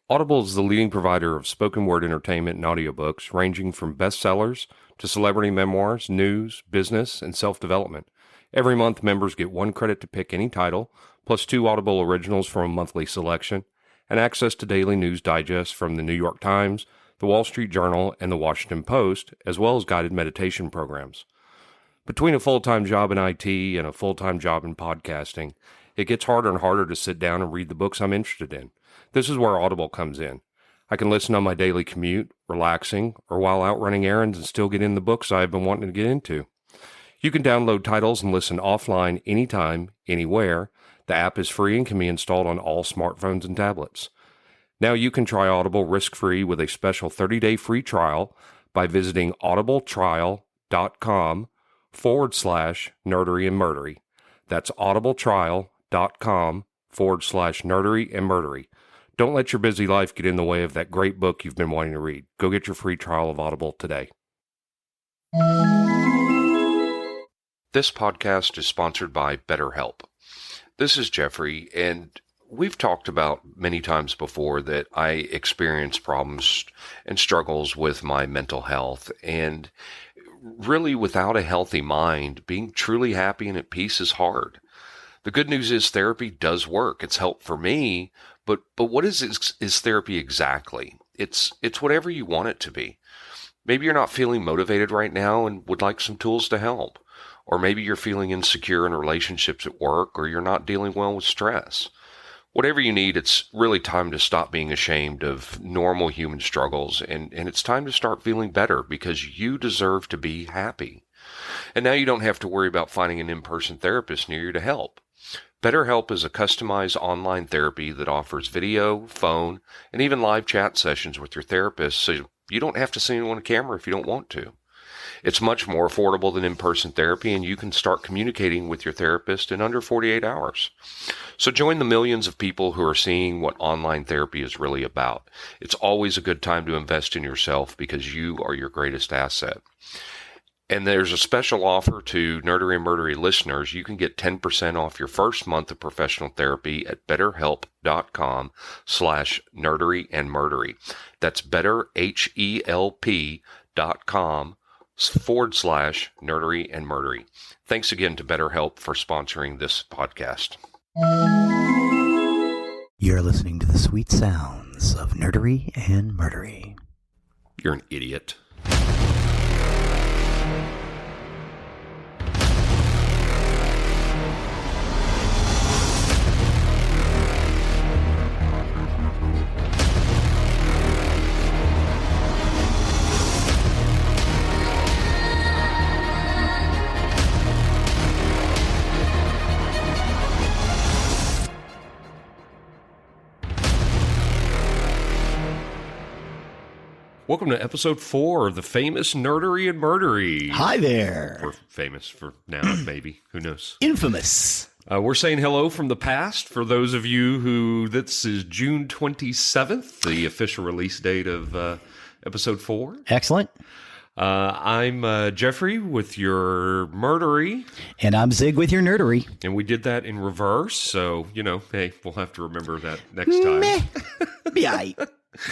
Audible is the leading provider of spoken word entertainment and audiobooks, ranging from bestsellers to celebrity memoirs, news, business, and self-development. Every month, members get 1 credit to pick any title, plus 2 Audible originals from a monthly selection, and access to daily news digests from the New York Times, the Wall Street Journal, and the Washington Post, as well as guided meditation programs. Between a full-time job in IT and a full-time job in podcasting, it gets harder and harder to sit down and read the books I'm interested in. This is where Audible comes in. I can listen on my daily commute, relaxing, or while out running errands and still get in the books I've been wanting to get into. You can download titles and listen offline anytime, anywhere. The app is free and can be installed on all smartphones and tablets. Now you can try Audible risk-free with a special 30-day free trial by visiting audibletrial.com/nerdery and murdery. That's audibletrial.com/nerdery and murdery. Don't let your busy life get in the way of that great book you've been wanting to read. Go get your free trial of Audible today. This podcast is sponsored by BetterHelp. This is Jeffrey, and we've talked about many times before that I experience problems and struggles with my mental health. And really, without a healthy mind, being truly happy and at peace is hard. The good news is therapy does work. It's helped for me, but what is therapy exactly? It's whatever you want it to be. Maybe you're not feeling motivated right now and would like some tools to help. Or maybe you're feeling insecure in relationships at work, or you're not dealing well with stress. Whatever you need, it's really time to stop being ashamed of normal human struggles, and it's time to start feeling better because you deserve to be happy. And now you don't have to worry about finding an in-person therapist near you to help. BetterHelp is a customized online therapy that offers video, phone, and even live chat sessions with your therapist, so you don't have to see anyone on camera if you don't want to. It's much more affordable than in-person therapy, and you can start communicating with your therapist in under 48 hours. So join the millions of people who are seeing what online therapy is really about. It's always a good time to invest in yourself because you are your greatest asset. And there's a special offer to Nerdery and Murdery listeners. You can get 10% off your first month of professional therapy at betterhelp.com/nerdery and murdery. That's betterhelp.com/nerdery and murdery. Thanks again to BetterHelp for sponsoring this podcast. You're listening to the sweet sounds of Nerdery and Murdery. You're an idiot. Welcome to episode 4 of the famous Nerdery and Murdery. Hi there. We're famous for now, maybe. Who knows? Infamous. We're saying hello from the past. For those of you who, this is June 27th, the official release date of episode 4. Excellent. I'm Jeffrey with your Murdery. And I'm Zig with your Nerdery. And we did that in reverse, so, hey, we'll have to remember that next time. Meh. Be all right.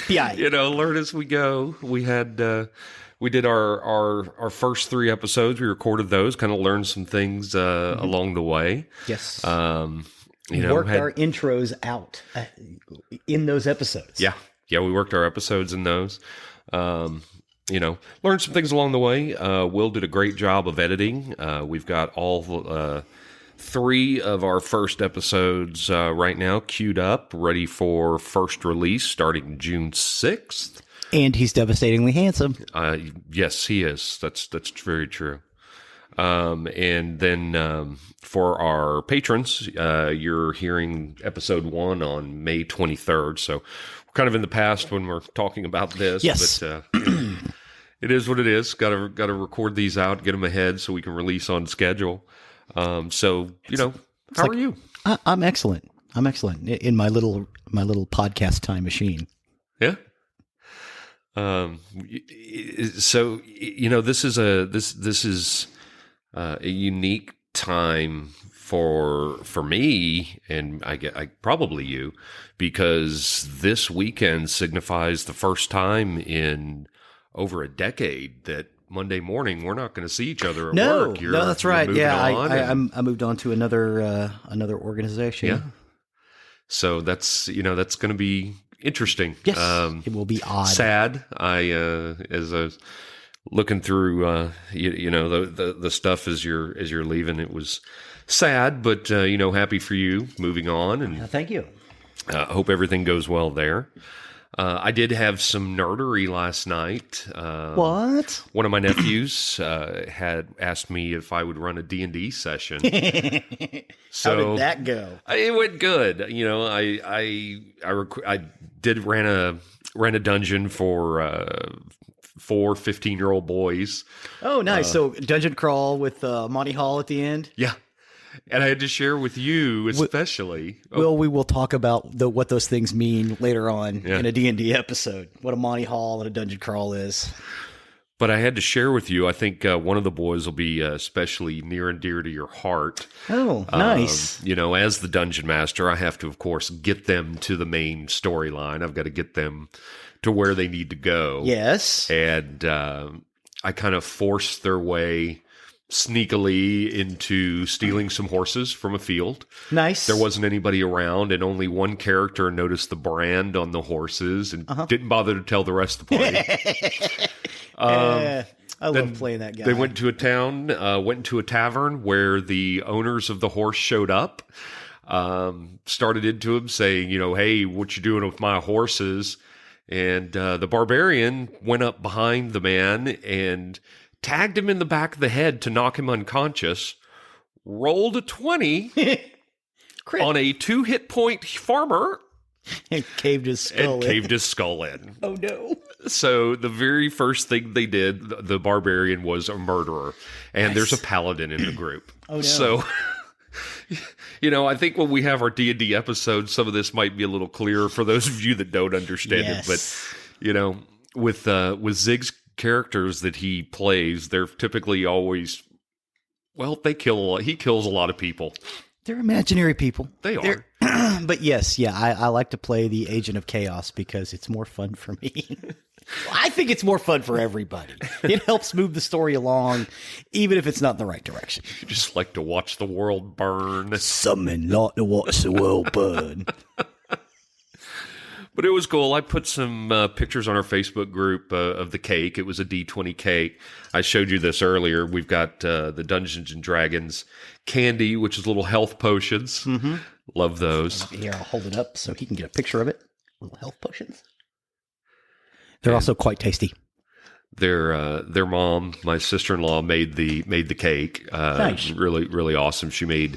Yeah, learn as we go. We had we did our first 3 episodes. We recorded those, kind of learned some things along the way. Yes. We worked our intros out in those episodes. Yeah, we worked our episodes in those. Learned some things along the way. Will did a great job of editing. We've got all 3 of our first episodes right now queued up, ready for first release starting June 6th. And he's devastatingly handsome. Yes, he is. That's very true. And then for our patrons, you're hearing episode 1 on May 23rd. So we're kind of in the past when we're talking about this. Yes. But it is what it is. Got to record these out, get them ahead so we can release on schedule. How are you? I'm excellent. In my little podcast time machine. Yeah. So this is a unique time for me, and I probably you, because this weekend signifies the first time in over a decade that Monday morning we're not going to see each other at work. No, that's right. Moving Yeah, on I moved on to another organization. yeah. So that's that's going to be interesting. Yes, it will be odd. Sad. As I was looking through, the stuff as you're leaving, it was sad, but happy for you moving on, and Thank you. hope everything goes well there. I did have some nerdery last night. What? One of my nephews had asked me if I would run a D&D session. So How did that go? it went good. I ran a dungeon for 4 15-year-old boys. Oh, nice. So dungeon crawl with Monty Hall at the end. Yeah. And I had to share with you, especially. Well, we will talk about what those things mean later on in a D&D episode. What a Monty Hall and a dungeon crawl is. But I had to share with you, I think one of the boys will be especially near and dear to your heart. Oh, nice. As the dungeon master, I have to, of course, get them to the main storyline. I've got to get them to where they need to go. Yes. And I kind of forced their way sneakily into stealing some horses from a field. Nice. There wasn't anybody around, and only one character noticed the brand on the horses and didn't bother to tell the rest of the party. I love playing that guy. They went to a town, went into a tavern where the owners of the horse showed up, started into him saying, hey, what you doing with my horses? And the barbarian went up behind the man and tagged him in the back of the head to knock him unconscious, rolled a 20 on a 2-hit point farmer, and caved his skull in. Oh, no. So the very first thing they did, the barbarian was a murderer, and there's a paladin in the group. Oh, no. So, I think when we have our D&D episode, some of this might be a little clearer for those of you that don't understand it. But, with Zig's characters that he plays, they're typically always, he kills a lot of people. They're imaginary people. They are. But yes, I like to play the Agent of Chaos because it's more fun for me. I think it's more fun for everybody. It helps move the story along, even if it's not in the right direction. You just like to watch the world burn. Something like to watch the world burn. But it was cool. I put some pictures on our Facebook group of the cake. It was a D20 cake. I showed you this earlier. We've got the Dungeons and Dragons candy, which is little health potions. Mm-hmm. Love those. Here, I'll hold it up so he can get a picture of it. Little health potions. They're also quite tasty. Their mom, my sister-in-law, made the cake. Nice. Really, really awesome. She made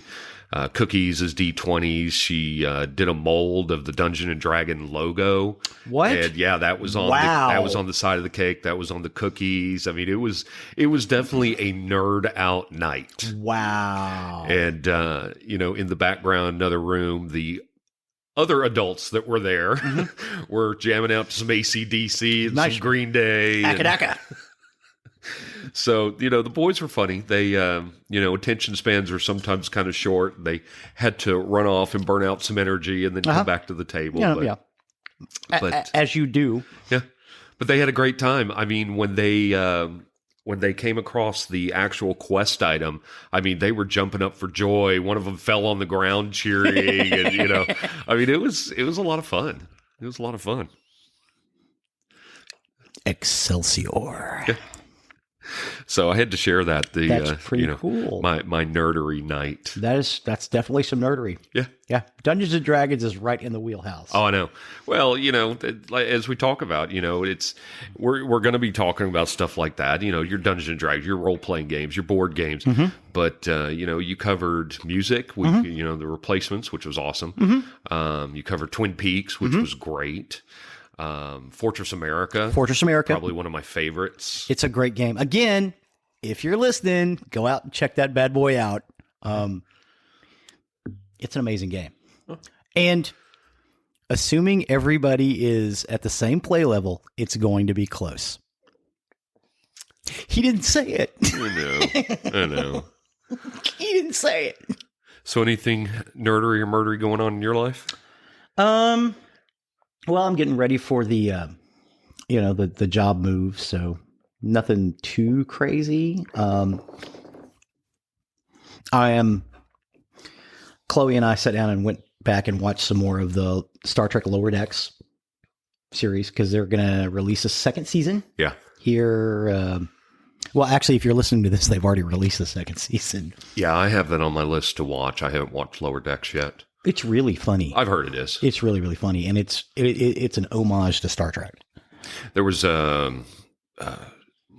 cookies as D20s. She did a mold of the Dungeon and Dragon logo. What? And that was on that was on the side of the cake. That was on the cookies. I mean, it was definitely a nerd out night. Wow. And in the background, another room, the other adults that were there were jamming out to some AC/DC and some Green Day. Akadaka. So, the boys were funny. They, attention spans are sometimes kind of short. They had to run off and burn out some energy and then come back to the table. But as you do. Yeah. But they had a great time. I mean, when they came across the actual quest item, I mean, they were jumping up for joy. One of them fell on the ground cheering. And, I mean, it was a lot of fun. It was a lot of fun. Excelsior. Yeah. So I had to share that. That's pretty cool. My nerdery night. That's definitely some nerdery. Yeah. Dungeons and Dragons is right in the wheelhouse. Oh, I know. Well, as we talk about, we're going to be talking about stuff like that. Your Dungeons and Dragons, your role playing games, your board games. Mm-hmm. But you covered music. The Replacements, which was awesome. Mm-hmm. You covered Twin Peaks, which was great. Fortress America, probably one of my favorites. It's a great game. Again, if you're listening, go out and check that bad boy out. It's an amazing game. And assuming everybody is at the same play level, it's going to be close. He didn't say it. I know. He didn't say it. So anything nerdery or murdery going on in your life? Well, I'm getting ready for the the job move, so nothing too crazy. Chloe and I sat down and went back and watched some more of the Star Trek Lower Decks series because they're going to release a second season. Yeah. Here. Well, actually, if you're listening to this, they've already released the second season. Yeah, I have that on my list to watch. I haven't watched Lower Decks yet. It's really funny. I've heard it is. It's really, really funny, and it's an homage to Star Trek. There was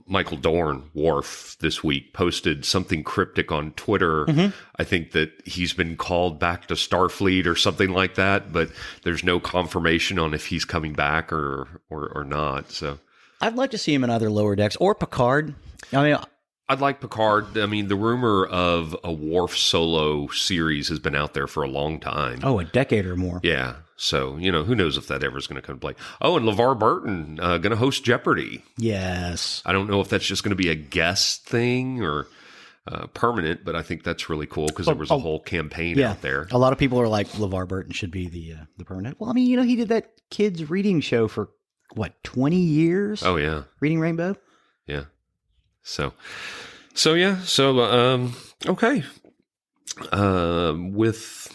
Michael Dorn, Worf, this week posted something cryptic on Twitter. Mm-hmm. I think that he's been called back to Starfleet or something like that, but there's no confirmation on if he's coming back or not. So I'd like to see him in either Lower Decks or Picard. I mean, I'd like Picard. I mean, the rumor of a Worf solo series has been out there for a long time. Oh, a decade or more. Yeah. So, who knows if that ever is going to come to play. Oh, and LeVar Burton going to host Jeopardy. Yes. I don't know if that's just going to be a guest thing or permanent, but I think that's really cool because there was a whole campaign out there. A lot of people are like, LeVar Burton should be the permanent. Well, I mean, he did that kids reading show for, 20 years? Oh, yeah. Reading Rainbow? Yeah. So yeah. Okay. Unless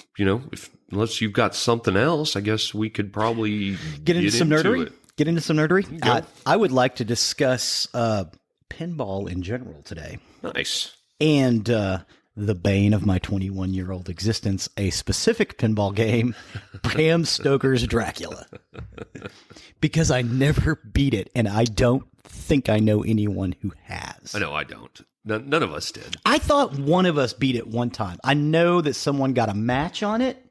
you've got something else, I guess we could probably get into some nerdery. Get into some nerdery. I would like to discuss pinball in general today. Nice. And the bane of my 21-year-old existence, a specific pinball game, Bram Stoker's Dracula. Because I never beat it, and I don't think I know anyone who has. I know I don't. None of us did. I thought one of us beat it one time. I know that someone got a match on it,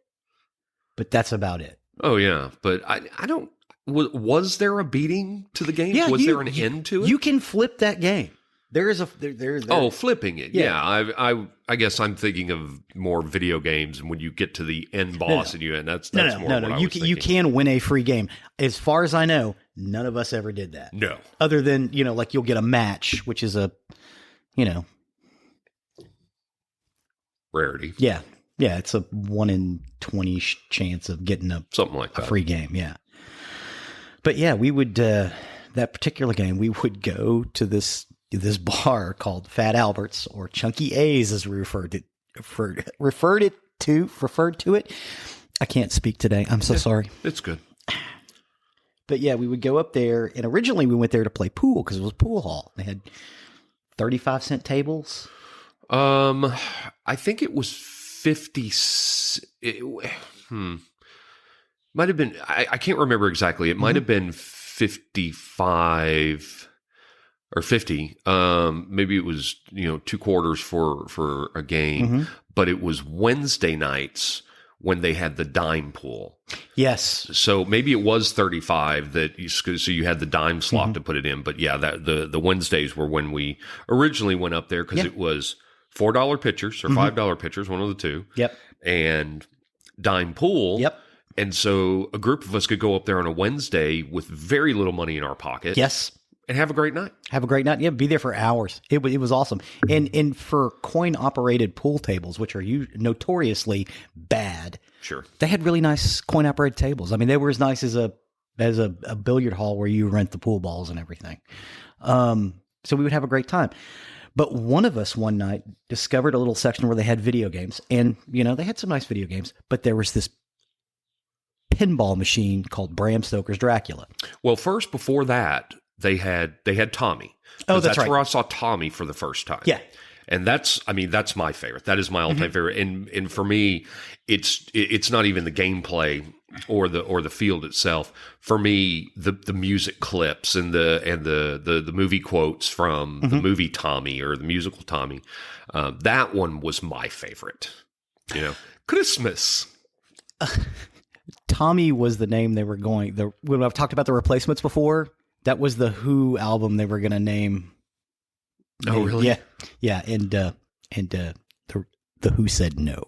but that's about it. Oh, yeah. But I don't... Was there a beating to the game? Yeah, was there an end to it? You can flip that game. There is a... Oh, flipping it. Yeah. I guess I'm thinking of more video games, and when you get to the end boss and that's more what I was thinking. You can win a free game. As far as I know, none of us ever did that. No. Other than, like you'll get a match, which is a, rarity. Yeah. Yeah, it's a 1 in 20 chance of getting something like that. A free game, yeah. But yeah, we would that particular game, we would go to this bar called Fat Albert's or Chunky A's as we referred to it. I can't speak today. I'm so sorry. It's good. But yeah, we would go up there, and originally we went there to play pool because it was a pool hall. They had 35-cent tables. I think it was 50. Might have been. I can't remember exactly. It might have been 55 or 50. Maybe it was 2 quarters for a game, but it was Wednesday nights when they had the dime pool. Yes. So maybe it was 35 so you had the dime slot to put it in. But yeah, the Wednesdays were when we originally went up there because it was $4 pitchers or $5 pitchers, one of the two. Yep. And dime pool. Yep. And so a group of us could go up there on a Wednesday with very little money in our pocket. Yes. And have a great night. Have a great night. Yeah, be there for hours. It was awesome. And for coin-operated pool tables, which are notoriously bad. Sure. They had really nice coin-operated tables. I mean, they were as nice as a billiard hall where you rent the pool balls and everything. So we would have a great time. But one of us one night discovered a little section where they had video games. And, they had some nice video games. But there was this pinball machine called Bram Stoker's Dracula. Well, first, before that, they had Tommy. Oh, that's right. Where I saw Tommy for the first time. Yeah. And that's my favorite. That is my all-time favorite. And for me, it's not even the gameplay or the field itself. For me, the music clips and the movie quotes from the movie Tommy or the musical Tommy, that one was my favorite. Christmas. Tommy was the name they were going. When I've talked about the replacements before, that was the Who album they were going to name. Oh, really? Yeah, yeah, and the Who said no.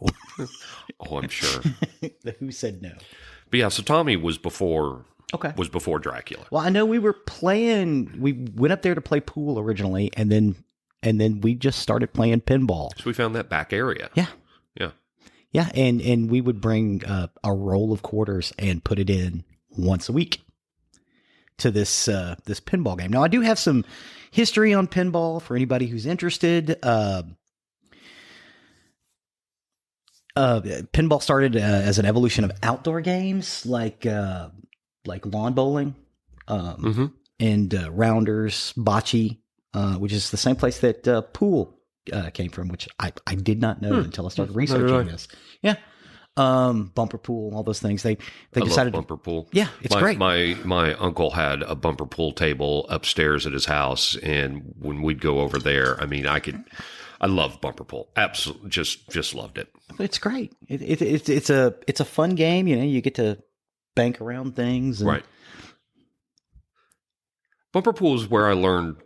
Oh, I'm sure. The Who said no. But yeah, so Tommy was before. Okay. Was before Dracula. Well, I know we were playing. We went up there to play pool originally, and then we just started playing pinball. So we found that back area. Yeah. Yeah. Yeah, and we would bring a roll of quarters and put it in once a week to this pinball game. Now, I do have some history on pinball for anybody who's interested. Pinball started as an evolution of outdoor games like lawn bowling and rounders, bocce, which is the same place that pool came from, which I did not know until I started researching this. Yeah. Bumper pool, all those things. They decided love bumper pool. Yeah, it's great. My uncle had a bumper pool table upstairs at his house, and when we'd go over there, I mean, I love bumper pool. Absolutely, just loved it. It's great. It's a fun game. You know, you get to bank around things. And, right. Bumper pool is where I learned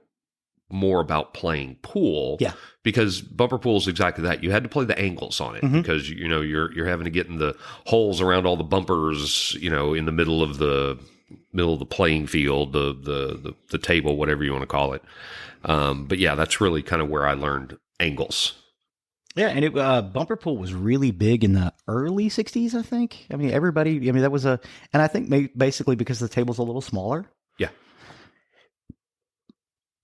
more about playing pool. Yeah. Because bumper pool is exactly that. You had to play the angles on it because you're having to get in the holes around all the bumpers, in the middle of the playing field, the table, whatever you want to call it. But yeah, that's really kind of where I learned angles. Yeah, and bumper pool was really big in the early 60s, I think. I mean, that was and I think basically because the table's a little smaller. Yeah.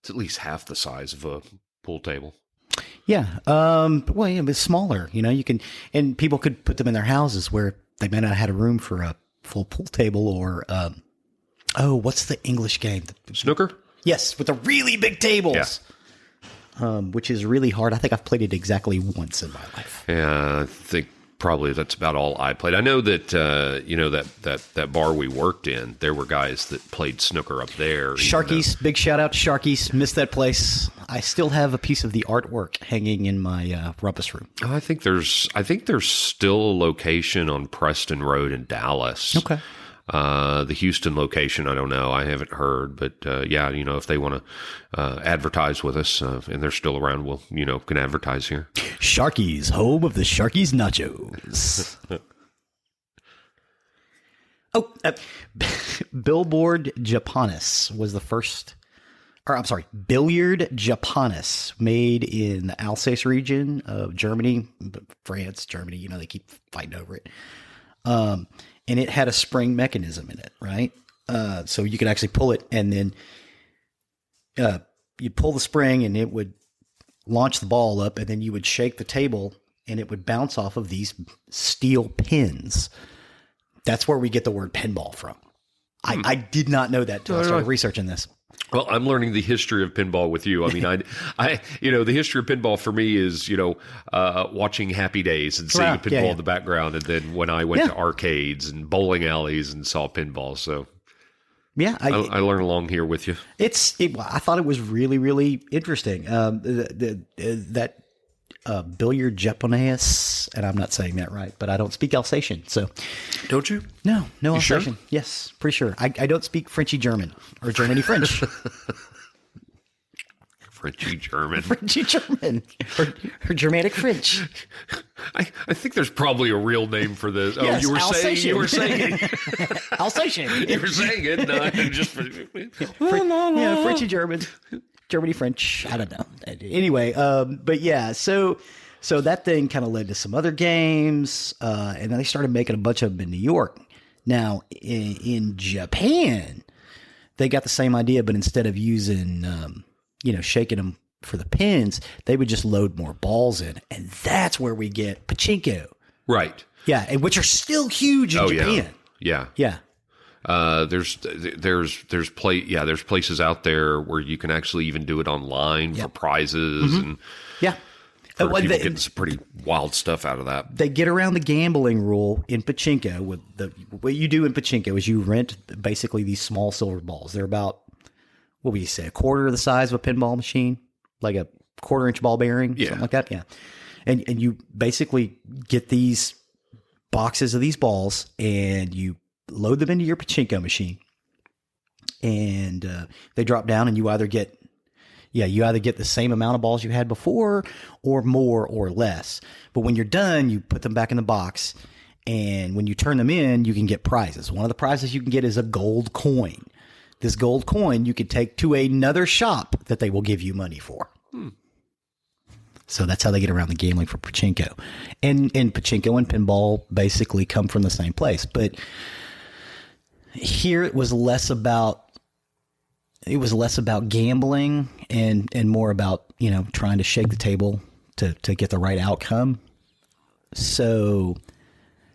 It's at least half the size of a pool table. Yeah. Well, yeah, it's smaller, you can, and people could put them in their houses where they may not have had a room for a full pool table or, what's the English game? Snooker? Yes, with the really big tables. Yeah. Which is really hard. I think I've played it exactly once in my life. Yeah, I think probably that's about all I played. I know that that bar we worked in, there were guys that played snooker up there. Sharky's, big shout out to Sharky's. Missed that place. I still have a piece of the artwork hanging in my rumpus room. I think there's still a location on Preston Road in Dallas. Okay. The Houston location, I don't know. I haven't heard, but yeah, if they want to advertise with us and they're still around, we'll can advertise here. Sharky's, home of the Sharky's nachos. Billboard Japanese was the first, Billiard Japanese, made in the Alsace region of Germany, France, Germany. They keep fighting over it. And it had a spring mechanism in it, right? So you could actually pull it, and then you'd pull the spring, and it would launch the ball up, and then you would shake the table, and it would bounce off of these steel pins. That's where we get the word pinball from. I did not know that until I started researching this. Well, I'm learning the history of pinball with you. I mean, the history of pinball for me is, watching Happy Days and seeing pinball in the background. And then when I went to arcades and bowling alleys and saw pinball. So yeah, I learned along here with you. I thought it was really, really interesting. That Billiard Japonais, and I'm not saying that right, but I don't speak Alsatian. So don't you? No you Alsatian. Sure? Yes, pretty sure. I don't speak Frenchy German or Germany French. Frenchy German. Frenchy German. Or Germanic French. I think there's probably a real name for this. Yes, you were Alsatian. saying Alsatian. You were saying it. No, just Frenchy German. Germany French. I don't know. Anyway, but yeah, so that thing kind of led to some other games, and then they started making a bunch of them in New York. Now, in Japan, they got the same idea, but instead of using, shaking them for the pins, they would just load more balls in, and that's where we get pachinko. Right. Yeah, and which are still huge in Japan. Yeah. Yeah. There's places out there where you can actually even do it online for prizes and people getting some pretty wild stuff out of that. They get around the gambling rule in pachinko. What you do in pachinko is you rent basically these small silver balls. They're about, what would you say, a quarter of the size of a pinball machine, like a quarter-inch ball bearing, something like that. Yeah, and you basically get these boxes of these balls and you load them into your pachinko machine, and they drop down, and you either get the same amount of balls you had before, or more or less. But when you're done, you put them back in the box, and when you turn them in, you can get prizes. One of the prizes you can get is a gold coin. This gold coin you can take to another shop that they will give you money for. So that's how they get around the gambling for pachinko. And pachinko and pinball basically come from the same place. But here it was less about gambling and more about, trying to shake the table to get the right outcome. So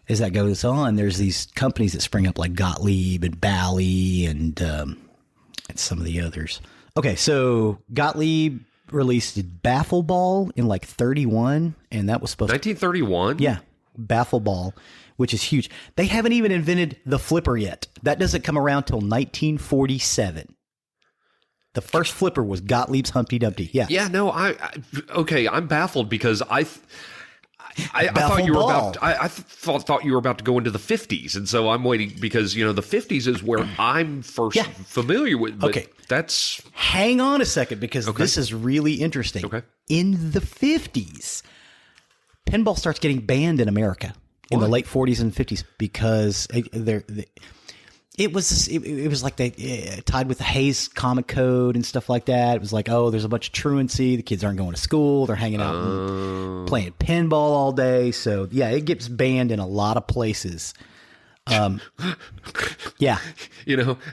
as that goes on, there's these companies that spring up like Gottlieb and Bally and some of the others. Okay, so Gottlieb released Baffle Ball in like 31, and that was supposed 1931? Yeah, Baffle Ball, which is huge. They haven't even invented the flipper yet. That doesn't come around till 1947. The first flipper was Gottlieb's Humpty Dumpty. Yeah. Yeah, no, I'm baffled because I thought Baffle you were ball. about I thought you were about to go into the 50s, and so I'm waiting because the 50s is where I'm first Yeah. familiar with. But Okay. that's Hang on a second, because this is really interesting. Okay. In the 50s, pinball starts getting banned in America in the late 40s and 50s because it was like they tied with the Hays Comic Code and stuff like that. It was like, oh, there's a bunch of truancy. The kids aren't going to school. They're hanging out and playing pinball all day. So, yeah, it gets banned in a lot of places. Yeah.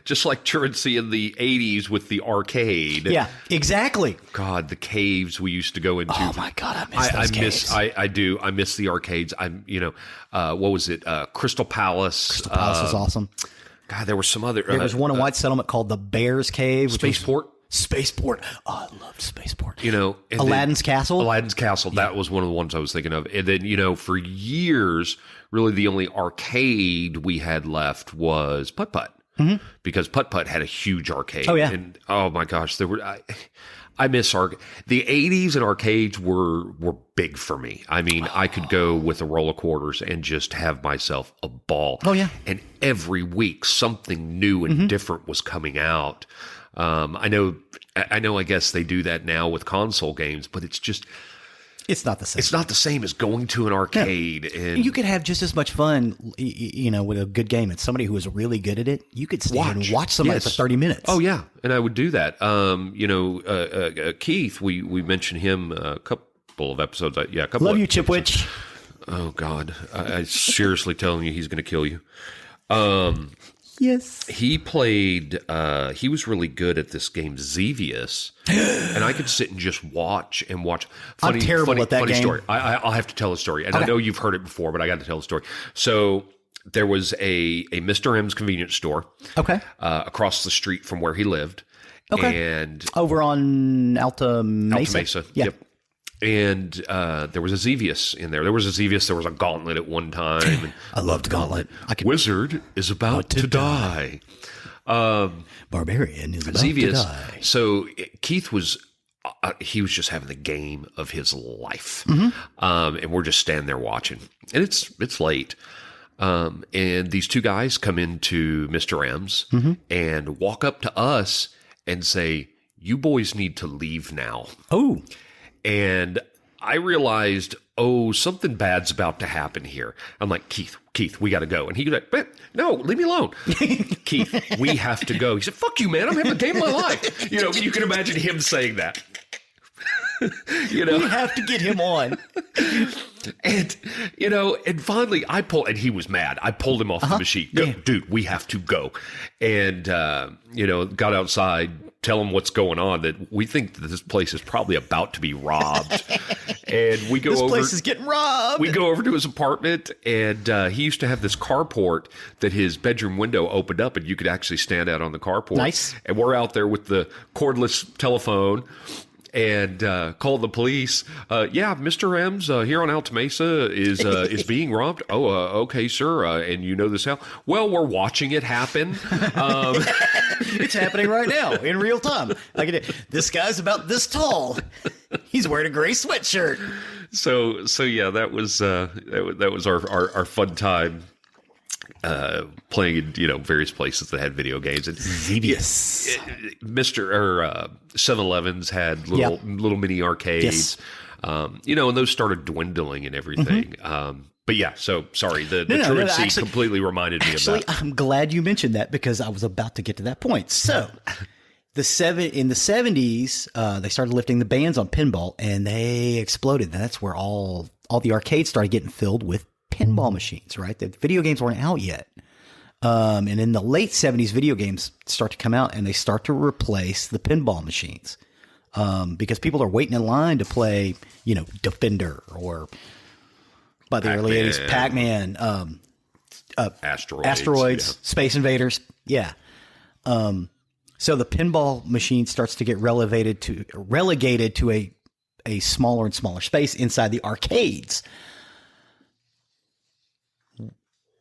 just like truancy in the 80s with the arcade. Yeah, exactly. God, the caves we used to go into. Oh, my God, I miss those caves. I do. I miss the arcades. What was it? Crystal Palace. Crystal Palace was awesome. God, there was some other. There was one in White Settlement called the Bears Cave. Spaceport. Spaceport. Oh, I loved Spaceport. And Aladdin's Castle. Aladdin's Castle. That was one of the ones I was thinking of. And then, for years, really the only arcade we had left was Putt Putt. Mm-hmm. Because Putt Putt had a huge arcade. Oh, yeah. And, oh, my gosh, I miss the 80s and arcades were big for me. I mean, I could go with a roll of quarters and just have myself a ball. Oh, yeah. And every week something new and different was coming out. I know, I guess they do that now with console games, but it's not the same. It's not the same as going to an arcade. Yeah. And you could have just as much fun, with a good game. And somebody who is really good at it, you could stand and watch somebody for 30 minutes. Oh, yeah. And I would do that. Keith, we mentioned him a couple of episodes. Love you, Chipwich. Oh, God. I'm seriously telling you, he's going to kill you. Yes. He played, he was really good at this game, Xevious, and I could sit and just watch. I'm terrible at that funny game. Story. I'll have to tell a story. And I know you've heard it before, but I got to tell a story. So there was a Mr. M's convenience store across the street from where he lived. Okay. And over on Alta Mesa? Alta Mesa, yeah. Yep. And there was a Xevious in there. There was a Xevious. There was a Gauntlet at one time. And I loved Gauntlet. Wizard is about to die. Barbarian is about Xevious. to die. So Keith was he was just having the game of his life, and we're just standing there watching. And it's late, and these two guys come into Mr. M's and walk up to us and say, "You boys need to leave now." Oh. And I realized, something bad's about to happen here. I'm like, Keith, we got to go. And he was like, no, leave me alone. Keith, we have to go. He said, fuck you, man. I'm having the game of my life. You can imagine him saying that. We have to get him on. And, and finally and he was mad. I pulled him off the machine. Go, dude, we have to go. And, got outside, tell him what's going on, that we think that this place is probably about to be robbed. And we go this over. This place is getting robbed. We go over to his apartment, and he used to have this carport that his bedroom window opened up, and you could actually stand out on the carport. Nice. And we're out there with the cordless telephone. And called the police. Mr. M's here on Alta Mesa is being robbed. Oh, okay, sir. And you know this how? Well, we're watching it happen. It's happening right now in real time. This guy's about this tall. He's wearing a gray sweatshirt. So yeah, that was our fun time. Playing in various places that had video games, and Xevious. 7-Elevens had little mini arcades, and those started dwindling and everything. But yeah, so sorry, the truancy completely reminded me of that. I'm glad you mentioned that because I was about to get to that point. So in the 70s, they started lifting the bans on pinball, and they exploded. And that's where all the arcades started getting filled with pinball machines, right? The video games weren't out yet. And in the late 70s, video games start to come out, and they start to replace the pinball machines. Because people are waiting in line to play, Defender, or by the early 80s, Pac-Man, Asteroids, yeah. Space Invaders. Yeah. So the pinball machine starts to get relegated to a smaller and smaller space inside the arcades.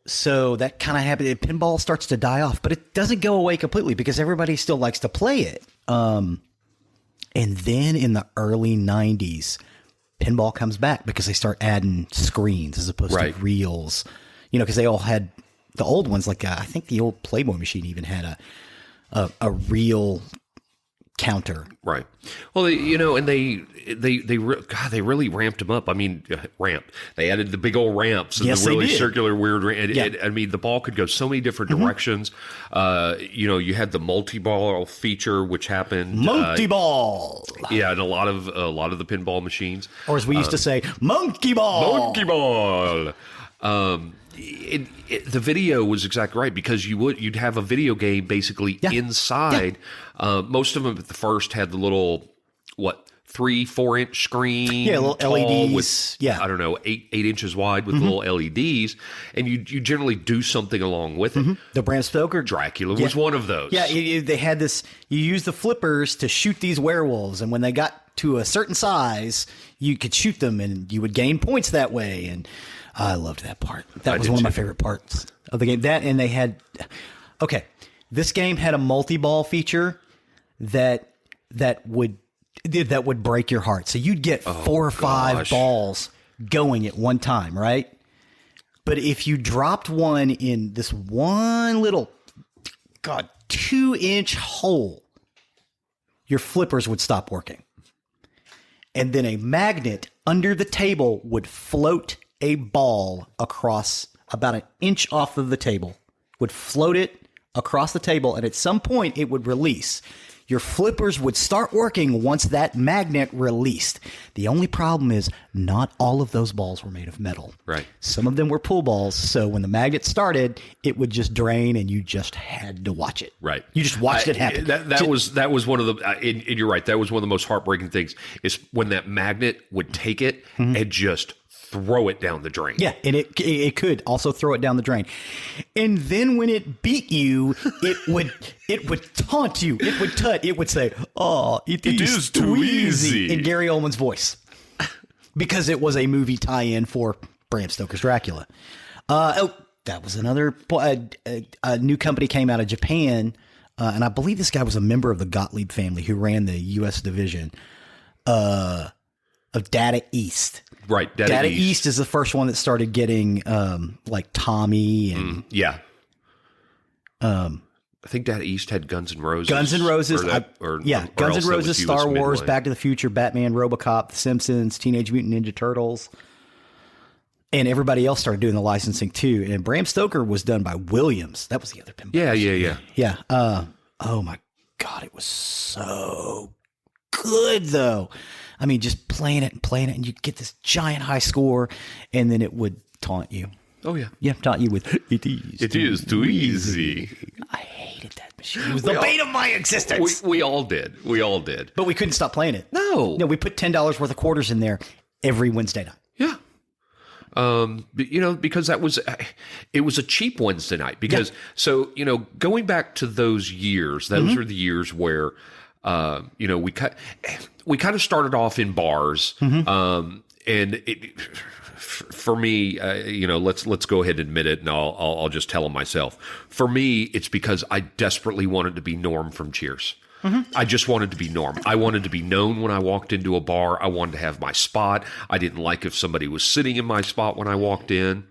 So that kind of happened. Pinball starts to die off, but it doesn't go away completely because everybody still likes to play it. And then in the early 90s, pinball comes back because they start adding screens as opposed to reels. Because they all had the old ones, like I think the old Playboy machine even had a reel counter. Right. Well, and they really ramped them up. I mean, They added the big old ramps and the really circular weird. I mean, the ball could go so many different directions. You had the multi-ball feature, which happened. Multi-ball. Yeah, and a lot of the pinball machines, or as we used to say, monkey ball. Monkey ball. The video was exactly right because you'd have a video game basically inside. Yeah. Most of them at the first had the little 3-4 inch screen, little LEDs with I don't know 8 inches wide with little LEDs, and you generally do something along with it. The Bram Stoker Dracula was one of those. Yeah, they had this. You use the flippers to shoot these werewolves, and when they got to a certain size, you could shoot them, and you would gain points that way. And I loved that part. That was one of my favorite parts of the game. That, and they had, this game had a multi-ball feature that would break your heart. So you'd get 4 or 5 balls going at one time, right? But if you dropped one in this one little, 2-inch hole, your flippers would stop working. And then a magnet under the table would float a ball across about an inch off of the table, would float it across the table, and at some point it would release. Your flippers would start working once that magnet released. The only problem is not all of those balls were made of metal. Right. Some of them were pool balls, so when the magnet started, it would just drain, and you just had to watch it. Right. You just watched it happen. That was one of the, and you're right, that was one of the most heartbreaking things, is when that magnet would take it and just throw it down the drain. Yeah, and it could also throw it down the drain. And then when it beat you, it would taunt you. It would say, "Oh, it is too easy," in Gary Oldman's voice, because it was a movie tie-in for Bram Stoker's Dracula. That was another. A new company came out of Japan, and I believe this guy was a member of the Gottlieb family who ran the U.S. division of Data East. Right, Data East is the first one that started getting like Tommy and I think Data East had Guns N' Roses. Guns N' Roses, Guns N' Roses, Star Wars, Back to the Future, Batman, RoboCop, The Simpsons, Teenage Mutant Ninja Turtles, and everybody else started doing the licensing too. And Bram Stoker was done by Williams. That was the other pinball. Yeah. Oh my God, it was so good though. I mean, just playing it, and you get this giant high score, and then it would taunt you. Oh, yeah. Yeah, taunt you with, it is too easy. I hated that machine. It was the bane of my existence. We all did. But we couldn't stop playing it. No. We put $10 worth of quarters in there every Wednesday night. Yeah. Because it was a cheap Wednesday night. Because, going back to those years, those were the years where, we kind of started off in bars, and for me, let's go ahead and admit it, and I'll just tell them myself. For me, it's because I desperately wanted to be Norm from Cheers. I just wanted to be Norm. I wanted to be known when I walked into a bar. I wanted to have my spot. I didn't like if somebody was sitting in my spot when I walked in.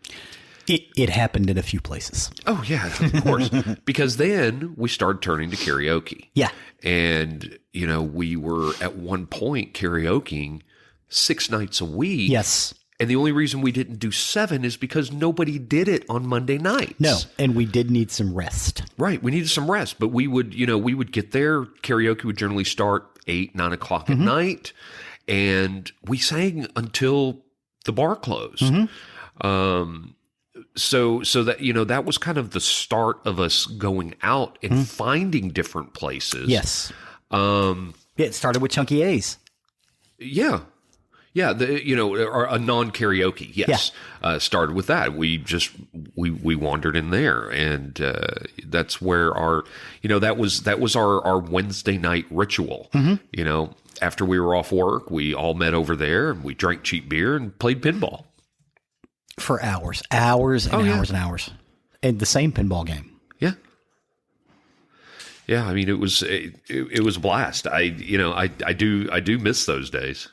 It happened in a few places. Oh, yeah, of course. Because then we started turning to karaoke. Yeah. And, we were at one point karaokeing 6 nights a week. Yes. And the only reason we didn't do 7 is because nobody did it on Monday nights. No, and we did need some rest. Right. We needed some rest, but we would get there. Karaoke would generally start 8, 9 o'clock at night. And we sang until the bar closed. So that, that was kind of the start of us going out and finding different places. Yes. It started with Chunky A's. Yeah. Yeah, or a non-karaoke, yes. Yeah. Started with that. We wandered in there, and that's where that was our Wednesday night ritual. After we were off work, we all met over there, and we drank cheap beer and played pinball. For hours and hours and hours. And the same pinball game. Yeah. Yeah, I mean, it was a blast. I do miss those days.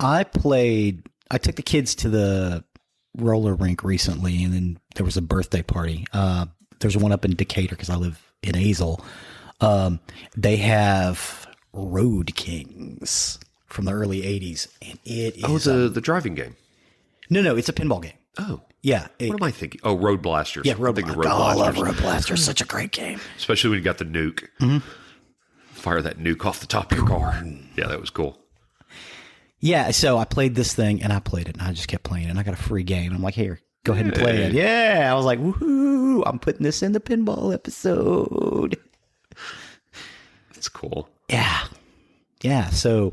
I took the kids to the roller rink recently, and then there was a birthday party. There's one up in Decatur because I live in Azle. They have Road Kings from the early 80s, and it is... the driving game. No, it's a pinball game. Oh. Yeah. What am I thinking? Oh, Road Blasters. Yeah, Road Blasters. I love Road Blasters. Such a great game. Especially when you got the nuke. Fire that nuke off the top of your car. Yeah, that was cool. Yeah, so I played this thing, and I played it, and I just kept playing it, and I got a free game. I'm like, here, go ahead and play it. Yeah, I was like, woohoo, I'm putting this in the pinball episode. That's cool. Yeah, so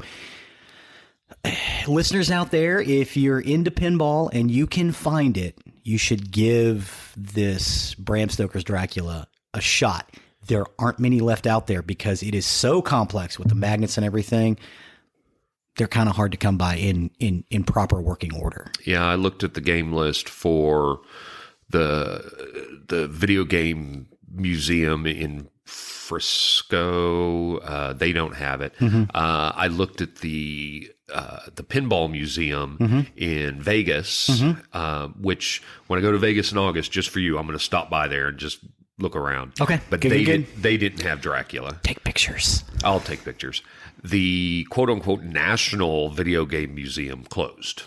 listeners out there, if you're into pinball and you can find it, you should give this Bram Stoker's Dracula a shot. There aren't many left out there because it is so complex with the magnets and everything. They're kind of hard to come by in proper working order. Yeah, I looked at the game list for the video game museum in Frisco. They don't have it. I looked at the pinball museum in Vegas, which when I go to Vegas in August, just for you, I'm going to stop by there and just look around. Okay, but they didn't have Dracula. Take pictures. I'll take pictures. The quote-unquote National Video Game Museum closed.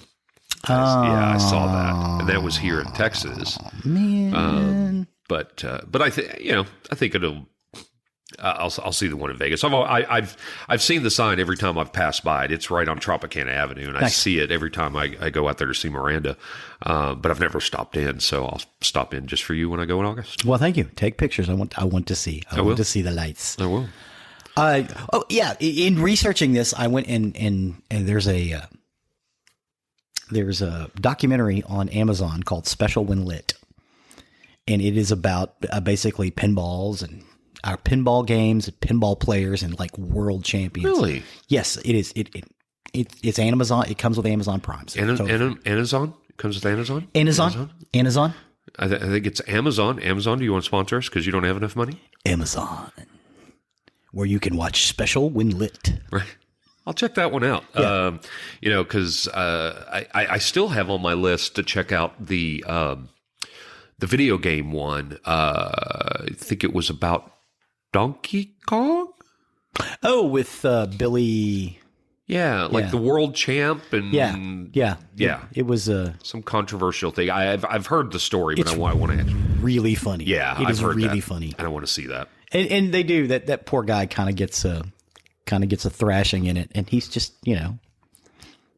I saw that, and that was here in Texas. Man, but I think it'll. I'll see the one in Vegas. I've seen the sign every time I've passed by it. It's right on Tropicana Avenue, and I see it every time I go out there to see Miranda. But I've never stopped in, so I'll stop in just for you when I go in August. Well, thank you. Take pictures. I want to see. I want to see the lights. I will. In researching this, I went and there's a documentary on Amazon called Special When Lit, and it is about basically pinballs and our pinball games, pinball players, and like world champions. Really? Yes, it is. It's Amazon. It comes with Amazon Prime. So Amazon comes with Amazon. Amazon. I think it's Amazon. Amazon. Do you want to sponsor us because you don't have enough money? Amazon, where you can watch Special When Lit. Right. I'll check that one out. Yeah. Because I still have on my list to check out the video game one. I think it was about Donkey Kong. Oh, with Billy. Yeah, like the world champ and yeah. It was some controversial thing. I've heard the story, but I want to. Really funny. Yeah, it is really funny. I don't want to see that. And they do that poor guy kind of gets a thrashing in it, and he's just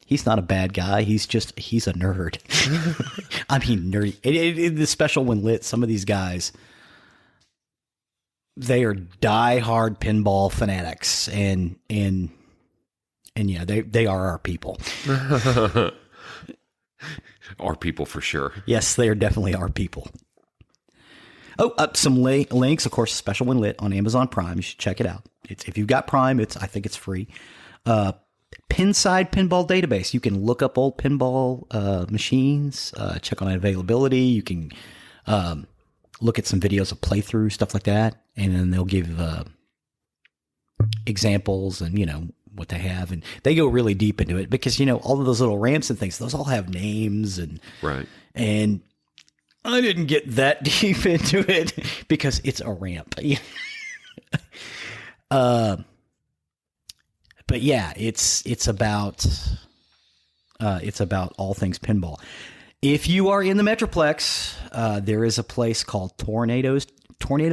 he's not a bad guy. He's a nerd. I mean, nerdy. The Special When Lit, some of these guys, they are diehard pinball fanatics, and yeah, they are our people. Our people for sure. Yes, they are definitely our people. Oh, some links, of course. Special When Lit on Amazon Prime. You should check it out. If you've got Prime, I think it's free. Pinside Pinball Database. You can look up old pinball machines, check on availability. You can look at some videos of playthrough, stuff like that, and then they'll give examples and what they have, and they go really deep into it because all of those little ramps and things, those all have names and right. And I didn't get that deep into it because it's a ramp. But yeah, it's about It's about all things pinball. If you are in the Metroplex, there is a place called Tornado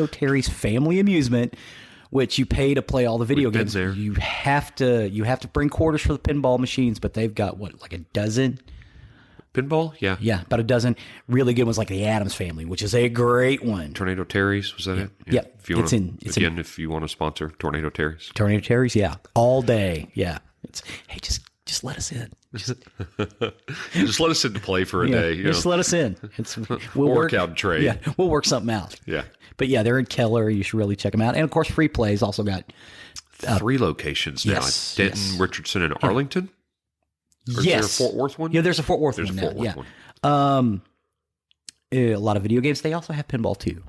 Terry's Family Amusement, which you pay to play all the video games. There. You have to bring quarters for the pinball machines, but they've got like a dozen. Pinball? Yeah. Yeah, about a dozen really good ones, like the Addams Family, which is a great one. Tornado Terry's, was that it? Yeah. If you want if you want to sponsor Tornado Terry's. Tornado Terry's, yeah. All day. Yeah. Hey, just let us in. Just let us in to play for a day. Just let us in. We'll work out and trade. Yeah, we'll work something out. Yeah. But yeah, they're in Keller. You should really check them out. And of course, Free Play's also got 3 locations now. yes, Denton, yes. Richardson, and Arlington? Or yes. is there a Fort Worth one? Yeah, there's a Fort Worth There's one a now. Fort Worth yeah. one. A lot of video games. They also have pinball too.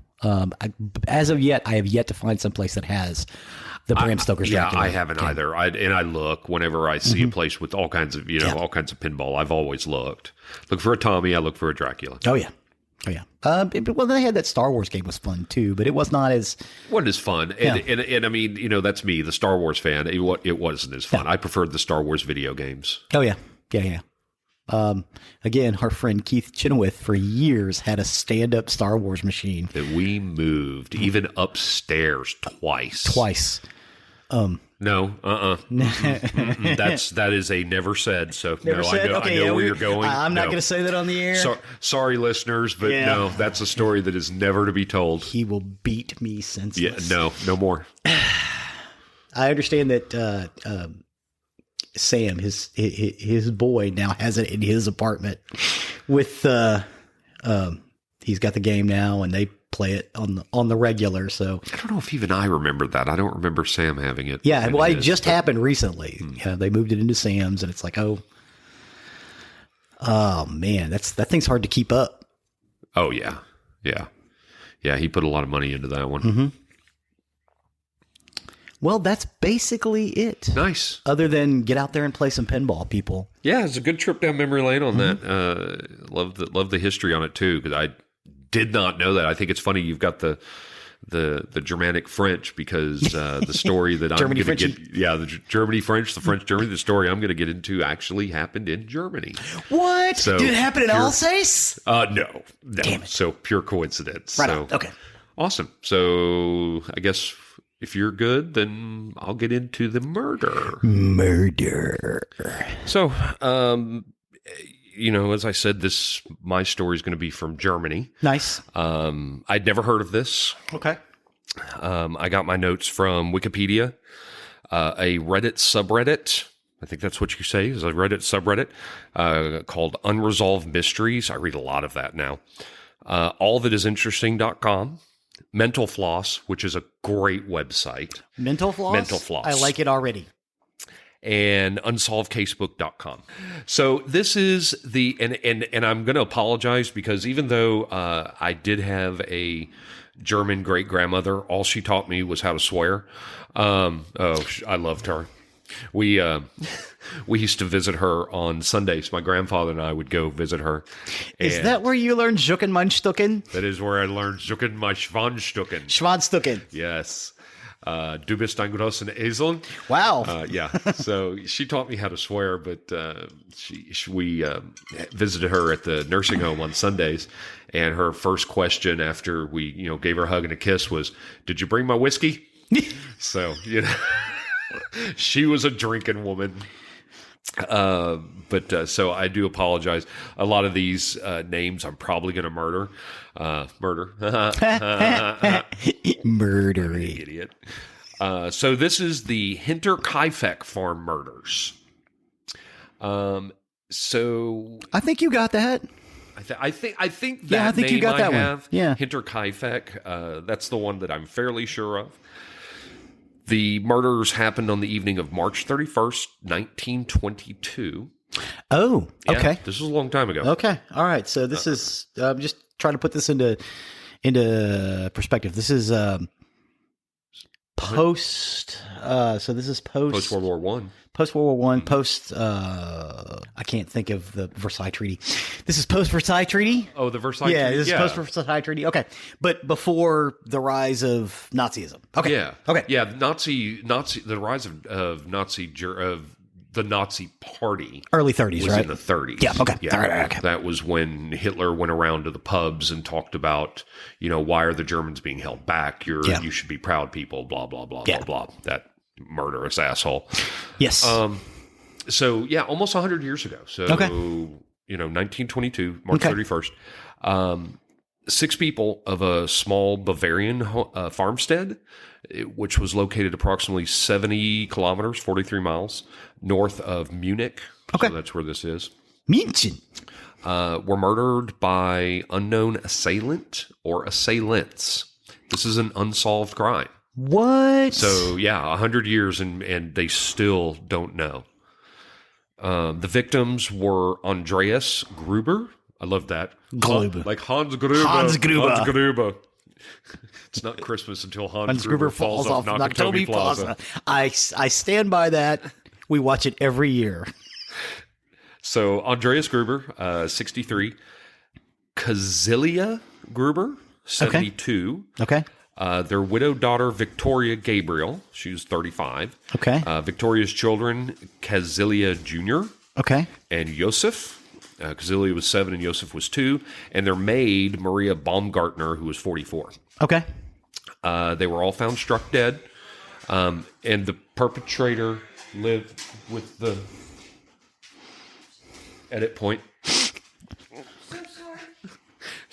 As of yet, I have yet to find some place that has the Bram Stoker's Yeah, Dracula I haven't game. either. I look whenever I see a place with all kinds of all kinds of pinball. I've always looked. Look for a Tommy. I look for a Dracula. Oh yeah. Well, they had that Star Wars game was fun too, but it was not as Wasn't as fun, and I mean, that's me, the Star Wars fan. It wasn't as fun. I preferred the Star Wars video games. Oh yeah. Again, our friend Keith Chenoweth for years had a stand-up Star Wars machine That we moved even upstairs twice. No, that is a never said. So Never no, said? I know where you're going. I'm not going to say that on the air. Sorry, listeners, but no, that's a story that is never to be told. He will beat me senseless. Yeah, no more. I understand that Sam, his boy, now has it in his apartment. With he's got the game now, and they play it on the regular. So I don't know if even I remember that. I don't remember Sam having it. yeah, well, it just happened recently. Yeah, they moved it into Sam's, and it's like, oh man, that thing's hard to keep up. Oh yeah. He put a lot of money into that one. Mm-hmm. Well, that's basically it. Nice. Other than get out there and play some pinball, people. Yeah, it's a good trip down memory lane on that. Love the history on it too, because I did not know that. I think it's funny you've got the Germanic French, because the story that I'm going to get, the Germany French, the French Germany, the story I'm going to get into actually happened in Germany. What? So did it happen in Alsace? No. Damn it. So pure coincidence. Right so, on. Okay. Awesome. So I guess if you're good, then I'll get into the murder. So, as I said, my story is going to be from Germany. Nice. I'd never heard of this. Okay. I got my notes from Wikipedia, a Reddit subreddit. I think that's what you say, is a Reddit subreddit called Unresolved Mysteries. I read a lot of that now. Allthatisinteresting.com. Mental Floss, which is a great website. Mental Floss? Mental Floss. I like it already. And unsolvedcasebook.com. So this is and I'm going to apologize, because even though I did have a German great grandmother, all she taught me was how to swear. I loved her. We used to visit her on Sundays. My grandfather and I would go visit her. Is that where you learned Jucken mein Stucken? That is where I learned Jucken mein Schwanstucken. Schwanstucken. Yes. Du bist ein großen Esel. Wow. Yeah. So she taught me how to swear, but we visited her at the nursing home on Sundays, and her first question after we gave her a hug and a kiss was, "Did you bring my whiskey?" So she was a drinking woman. But so I do apologize. A lot of these names I'm probably going to murder. Murdery. Idiot. So this is the Hinterkaifeck farm murders. So I think you got that. I think that Yeah, I think name you got that one. have, Yeah. Hinterkaifeck. That's the one that I'm fairly sure of. The murders happened on the evening of March 31st, 1922. Oh, Yeah, okay. this was a long time ago. Okay. All right. So this is, I'm just trying to put this into perspective. This is post, so this is Post World War One. Post World War One, post, I can't think of the Versailles Treaty. This is post Versailles Treaty? Oh, the Versailles Yeah, Treaty? this is post Versailles Treaty. Okay. But before the rise of Nazism. Okay. Yeah. Okay. Yeah, the rise of the Nazi Party Early 30s, was right? in the 30s. Yeah, okay. All right, okay. That was when Hitler went around to the pubs and talked about, why are the Germans being held back? You should be proud people, blah, blah, blah, blah, blah. That murderous asshole. Yes. So, almost 100 years ago. So, 1922, March 31st. 6 people of a small Bavarian farmstead, which was located approximately 70 kilometers, 43 miles, north of Munich. Okay. So that's where this is. München. Were murdered by unknown assailant or assailants. This is an unsolved crime. What? So, 100 years and they still don't know. The victims were Andreas Gruber. I love that. Gruber. Like Hans Gruber. Hans Gruber. Hans Gruber. It's not Christmas until Hans Gruber falls off Nakatomi Plaza. I stand by that. We watch it every year. So Andreas Gruber, 63. Kazilia Gruber, 72. Okay. Their widowed daughter, Victoria Gabriel. She was 35. Okay. Victoria's children, Kazilia Jr. Okay. and Joseph. Kazilia was 7 and Joseph was 2. And their maid, Maria Baumgartner, who was 44. Okay. They were all found struck dead. And the perpetrator lived with the edit point. So sorry.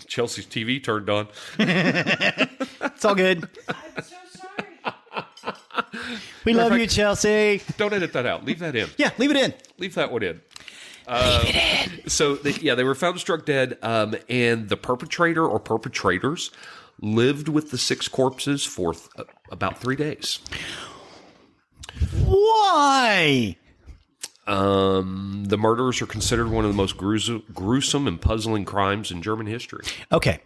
Chelsea's TV turned on. It's all good. I'm so sorry. We love you, Chelsea. Don't edit that out. Leave that in. Yeah, leave it in. Leave that one in. Leave it in. So, they were found struck dead, and the perpetrator or perpetrators lived with the 6 corpses for about 3 days. Why? The murders are considered one of the most gruesome and puzzling crimes in German history. Okay.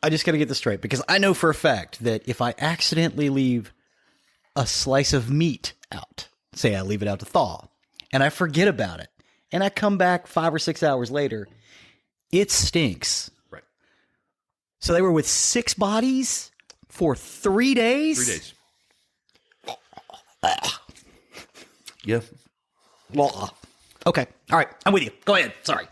I just got to get this straight because I know for a fact that if I accidentally leave a slice of meat out, say I leave it out to thaw, and I forget about it, and I come back 5 or 6 hours later, it stinks. Right. So they were with 6 bodies for 3 days? 3 days. Yeah. Blah. Okay. All right. I'm with you. Go ahead. Sorry.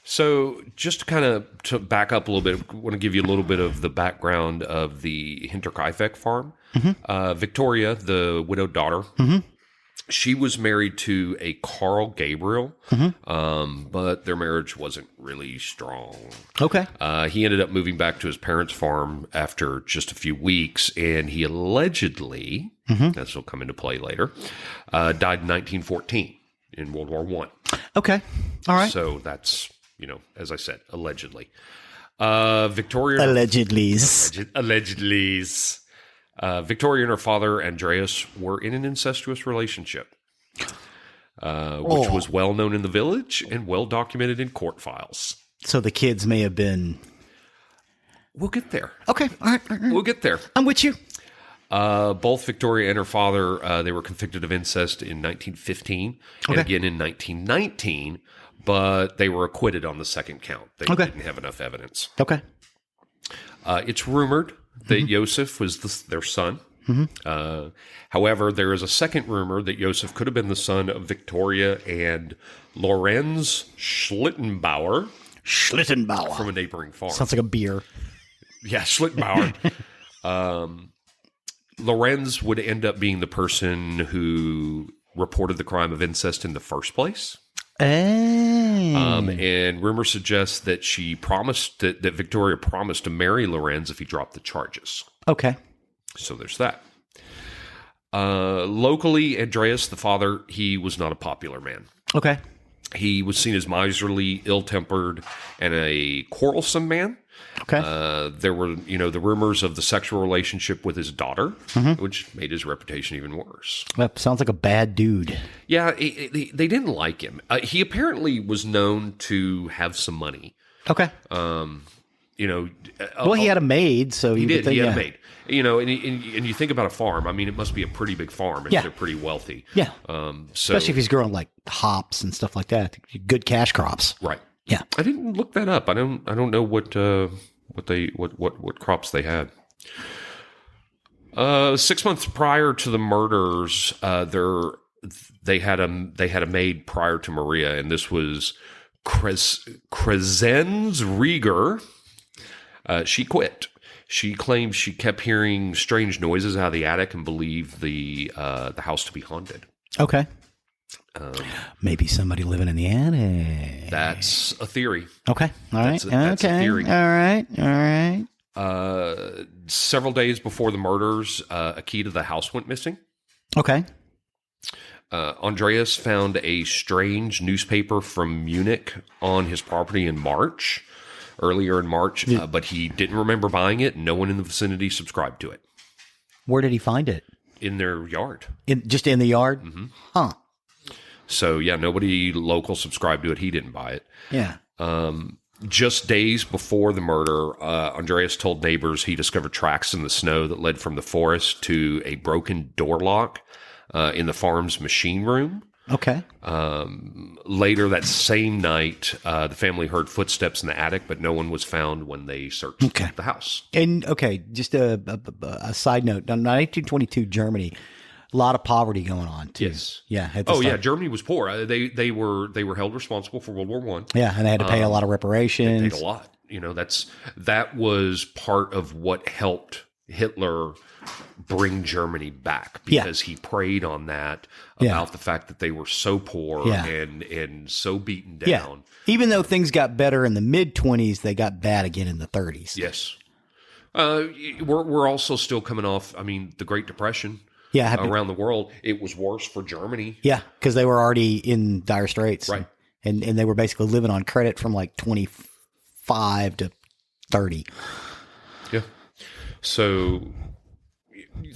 So just to back up a little bit, I want to give you a little bit of the background of the Hinterkaifeck farm. Mm-hmm. Victoria, the widowed daughter, she was married to a Carl Gabriel, but their marriage wasn't really strong. Okay. He ended up moving back to his parents' farm after just a few weeks, and he allegedly, this will come into play later, died in 1914 in World War I. Okay. All right. So that's, as I said, allegedly. Victoria... Allegedly. Allegedly. Victoria and her father, Andreas, were in an incestuous relationship, which was well known in the village and well documented in court files. So the kids may have been... We'll get there. Okay. All right. We'll get there. I'm with you. Both Victoria and her father, they were convicted of incest in 1915 and again in 1919, but they were acquitted on the second count. They didn't have enough evidence. Okay. It's rumored that Joseph was their son. However, there is a second rumor that Joseph could have been the son of Victoria and Lorenz Schlittenbauer. Schlittenbauer. From a neighboring farm. Sounds like a beer. Yeah, Schlittenbauer. Lorenz would end up being the person who reported the crime of incest in the first place. And rumors suggest that she promised that Victoria promised to marry Lorenz if he dropped the charges. Okay. So there's that. Locally, Andreas, the father, he was not a popular man. Okay. He was seen as miserly, ill-tempered, and a quarrelsome man. Okay. There were, the rumors of the sexual relationship with his daughter, which made his reputation even worse. That sounds like a bad dude. Yeah, they didn't like him. He apparently was known to have some money. Okay. Well, he had a maid, so he did. He had a maid. And you think about a farm. I mean, it must be a pretty big farm if they're pretty wealthy. Yeah. So, especially if he's growing like hops and stuff like that. Good cash crops. Right. Yeah. I didn't look that up. I don't know what crops they had. 6 months prior to the murders, their they had a maid prior to Maria, and this was Crescens Rieger. She quit. She claimed she kept hearing strange noises out of the attic and believed the house to be haunted. Okay. Maybe somebody living in the attic. That's a theory. Okay. All right. That's a theory. All right. All right. Several days before the murders, a key to the house went missing. Okay. Andreas found a strange newspaper from Munich on his property earlier in March, but he didn't remember buying it. No one in the vicinity subscribed to it. Where did he find it? In their yard. Just in the yard? Mm-hmm. Huh. So, yeah, nobody local subscribed to it. He didn't buy it. Yeah. Just days before the murder, Andreas told neighbors he discovered tracks in the snow that led from the forest to a broken door lock in the farm's machine room. Okay. Later that same night, the family heard footsteps in the attic, but no one was found when they searched the house. And, just a side note. In 1922, Germany, a lot of poverty going on, too. Yes. Yeah. At this time. Germany was poor. They were held responsible for World War I. Yeah, and they had to pay a lot of reparations. They paid a lot. That was part of what helped Hitler bring Germany back, because he preyed on that about the fact that they were so poor and so beaten down. Yeah. Even though things got better in the mid-20s, they got bad again in the 30s. Yes. We're also still coming off, the Great Depression. Yeah, around the world. It was worse for Germany. Yeah, because they were already in dire straits. Right. And they were basically living on credit from like 25 to 30. Yeah. So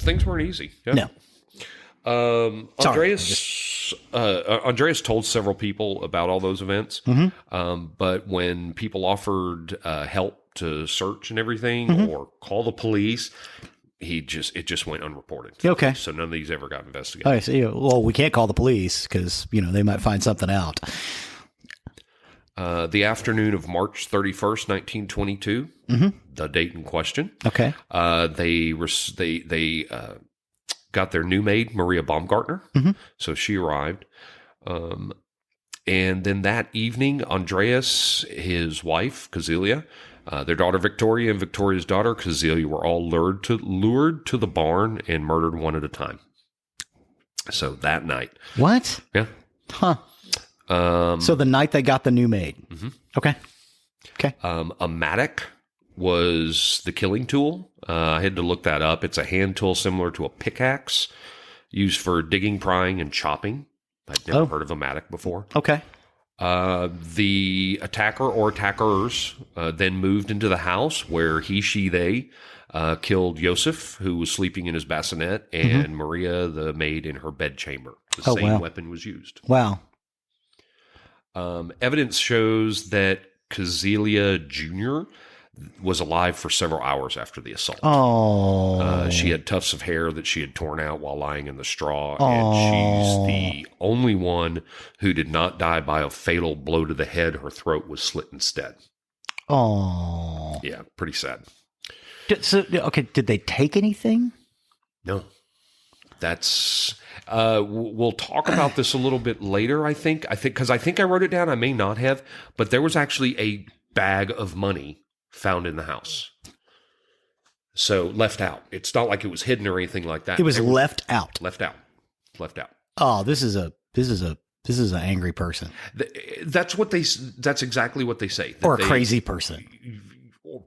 things weren't easy. Yeah. No. Andreas told several people about all those events. Mm-hmm. But when people offered help to search and everything or call the police, it just went unreported. Okay. So none of these ever got investigated. Okay, so well, we can't call the police because they might find something out. The afternoon of March 31st, 1922, the date in question. Okay. They got their new maid, Maria Baumgartner. So she arrived. And then that evening, Andreas, his wife, Kazelia, their daughter Victoria and Victoria's daughter Kazelia were all lured to the barn and murdered one at a time. So that night. What? Yeah. Huh. So the night they got the new maid. Mm-hmm. Okay. A mattock was the killing tool. I had to look that up. It's a hand tool similar to a pickaxe used for digging, prying, and chopping. I'd never heard of a mattock before. Okay. The attacker or attackers then moved into the house where they killed Josef, who was sleeping in his bassinet, and Maria, the maid, in her bedchamber. The same weapon was used. Wow. Evidence shows that Kazelia Jr. was alive for several hours after the assault. Oh. She had tufts of hair that she had torn out while lying in the straw, and she's the only one who did not die by a fatal blow to the head. Her throat was slit instead. Oh. Yeah, pretty sad. Did they take anything? No. That's we'll talk about this a little bit later, I think because I think I wrote it down. I may not have, but there was actually a bag of money found in the house. So left out. It's not like it was hidden or anything like that. It was left out. Left out. Oh, this is an angry person. That's exactly what they say. Or a crazy person.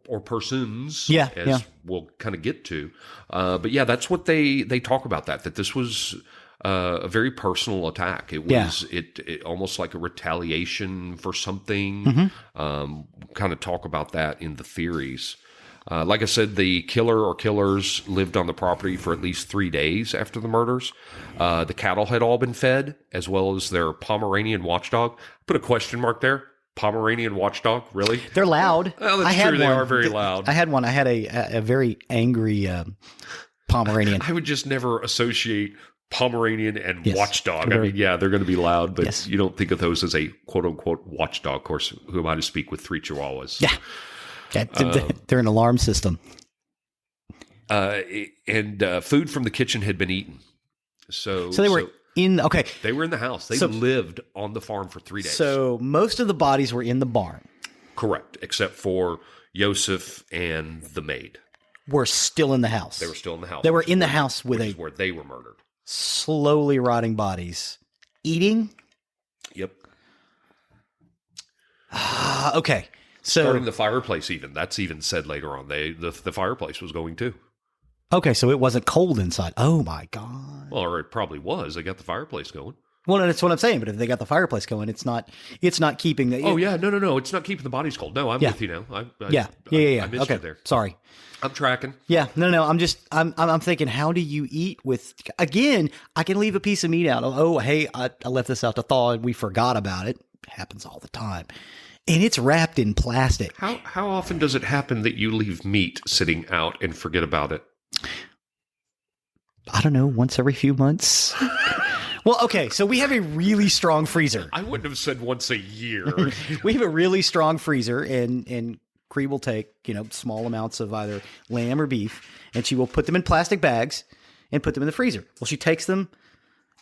Or persons, as we'll kind of get to. But yeah, that's what they talk about, that this was a very personal attack. It was it almost like a retaliation for something. Kind of talk about that in the theories. Like I said, the killer or killers lived on the property for at least 3 days after the murders. The cattle had all been fed, as well as their Pomeranian watchdog. Put a question mark there. Pomeranian watchdog, really? They're loud. Well, that's true. They are very loud. I had one. I had a very angry Pomeranian. I would just never associate Pomeranian and watchdog. Very, they're going to be loud, but you don't think of those as a quote-unquote watchdog. Of course, who am I to speak with 3 chihuahuas? They're an alarm system. And food from the kitchen had been eaten. So Okay. They were in the house. They So- lived on the farm for 3 days. So most of the bodies were in the barn. Correct, except for Yosef and the maid. Were still in the house. They were still in the house. They were which is in the where- house with which a is where they were murdered. slowly rotting bodies. Eating? Yep. Okay. So Starting the fireplace even. That's even said later on. The fireplace was going too. okay, so it wasn't cold inside. Oh my god. Well, or it probably was. They got the fireplace going. Well, that's what I'm saying. But if they got the fireplace going, it's not keeping the. Oh, yeah. No. It's not keeping the bodies cold. No, I'm Yeah. with you now. Yeah. I missed Okay. you there. Sorry. I'm tracking. Yeah. No. I'm thinking, how do you eat with? Again, I can leave a piece of meat out. Oh, hey, I left this out to thaw and we forgot about it. Happens all the time, and it's wrapped in plastic. How often does it happen that you leave meat sitting out and forget about it? I don't know. Once every few months. Well, okay. So we have a really strong freezer. I wouldn't have said once a year. We have a really strong freezer, and Cree will take small amounts of either lamb or beef, and she will put them in plastic bags and put them in the freezer. Well, she takes them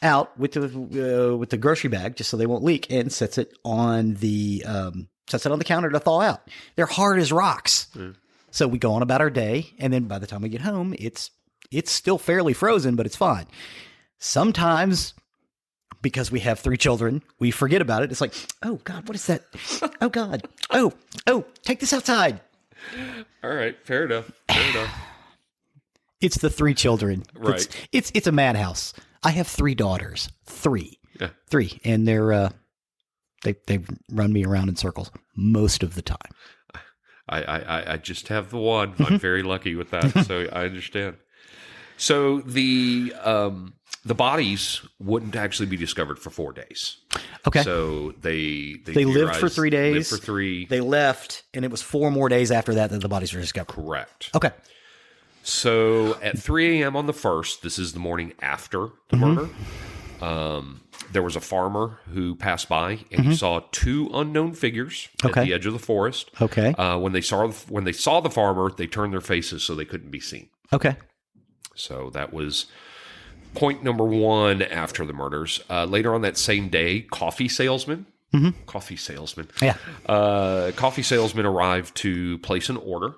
out with the grocery bag just so they won't leak, and sets it on the counter to thaw out. They're hard as rocks. So we go on about our day, and then by the time we get home, it's still fairly frozen, but it's fine. Sometimes, because we have 3 children, we forget about it. It's like, oh God, what is that? Oh God. Oh, take this outside. All right. Fair enough. It's the 3 children. Right. It's a madhouse. I have 3 daughters. 3. Yeah. 3. And they're they run me around in circles most of the time. I just have the one. I'm very lucky with that, so I understand. So the bodies wouldn't actually be discovered for 4 days. Okay. So they lived for 3 days. Lived for 3. They left, and it was 4 more days after that the bodies were discovered. Correct. Okay. So at 3 a.m. on the 1st, this is the morning after the murder, there was a farmer who passed by and he saw 2 unknown figures at the edge of the forest. Okay. When they saw the farmer, they turned their faces so they couldn't be seen. Okay. So that was point number 1 after the murders. Later on that same day, coffee salesman. Coffee salesman. Yeah. Coffee salesman arrived to place an order.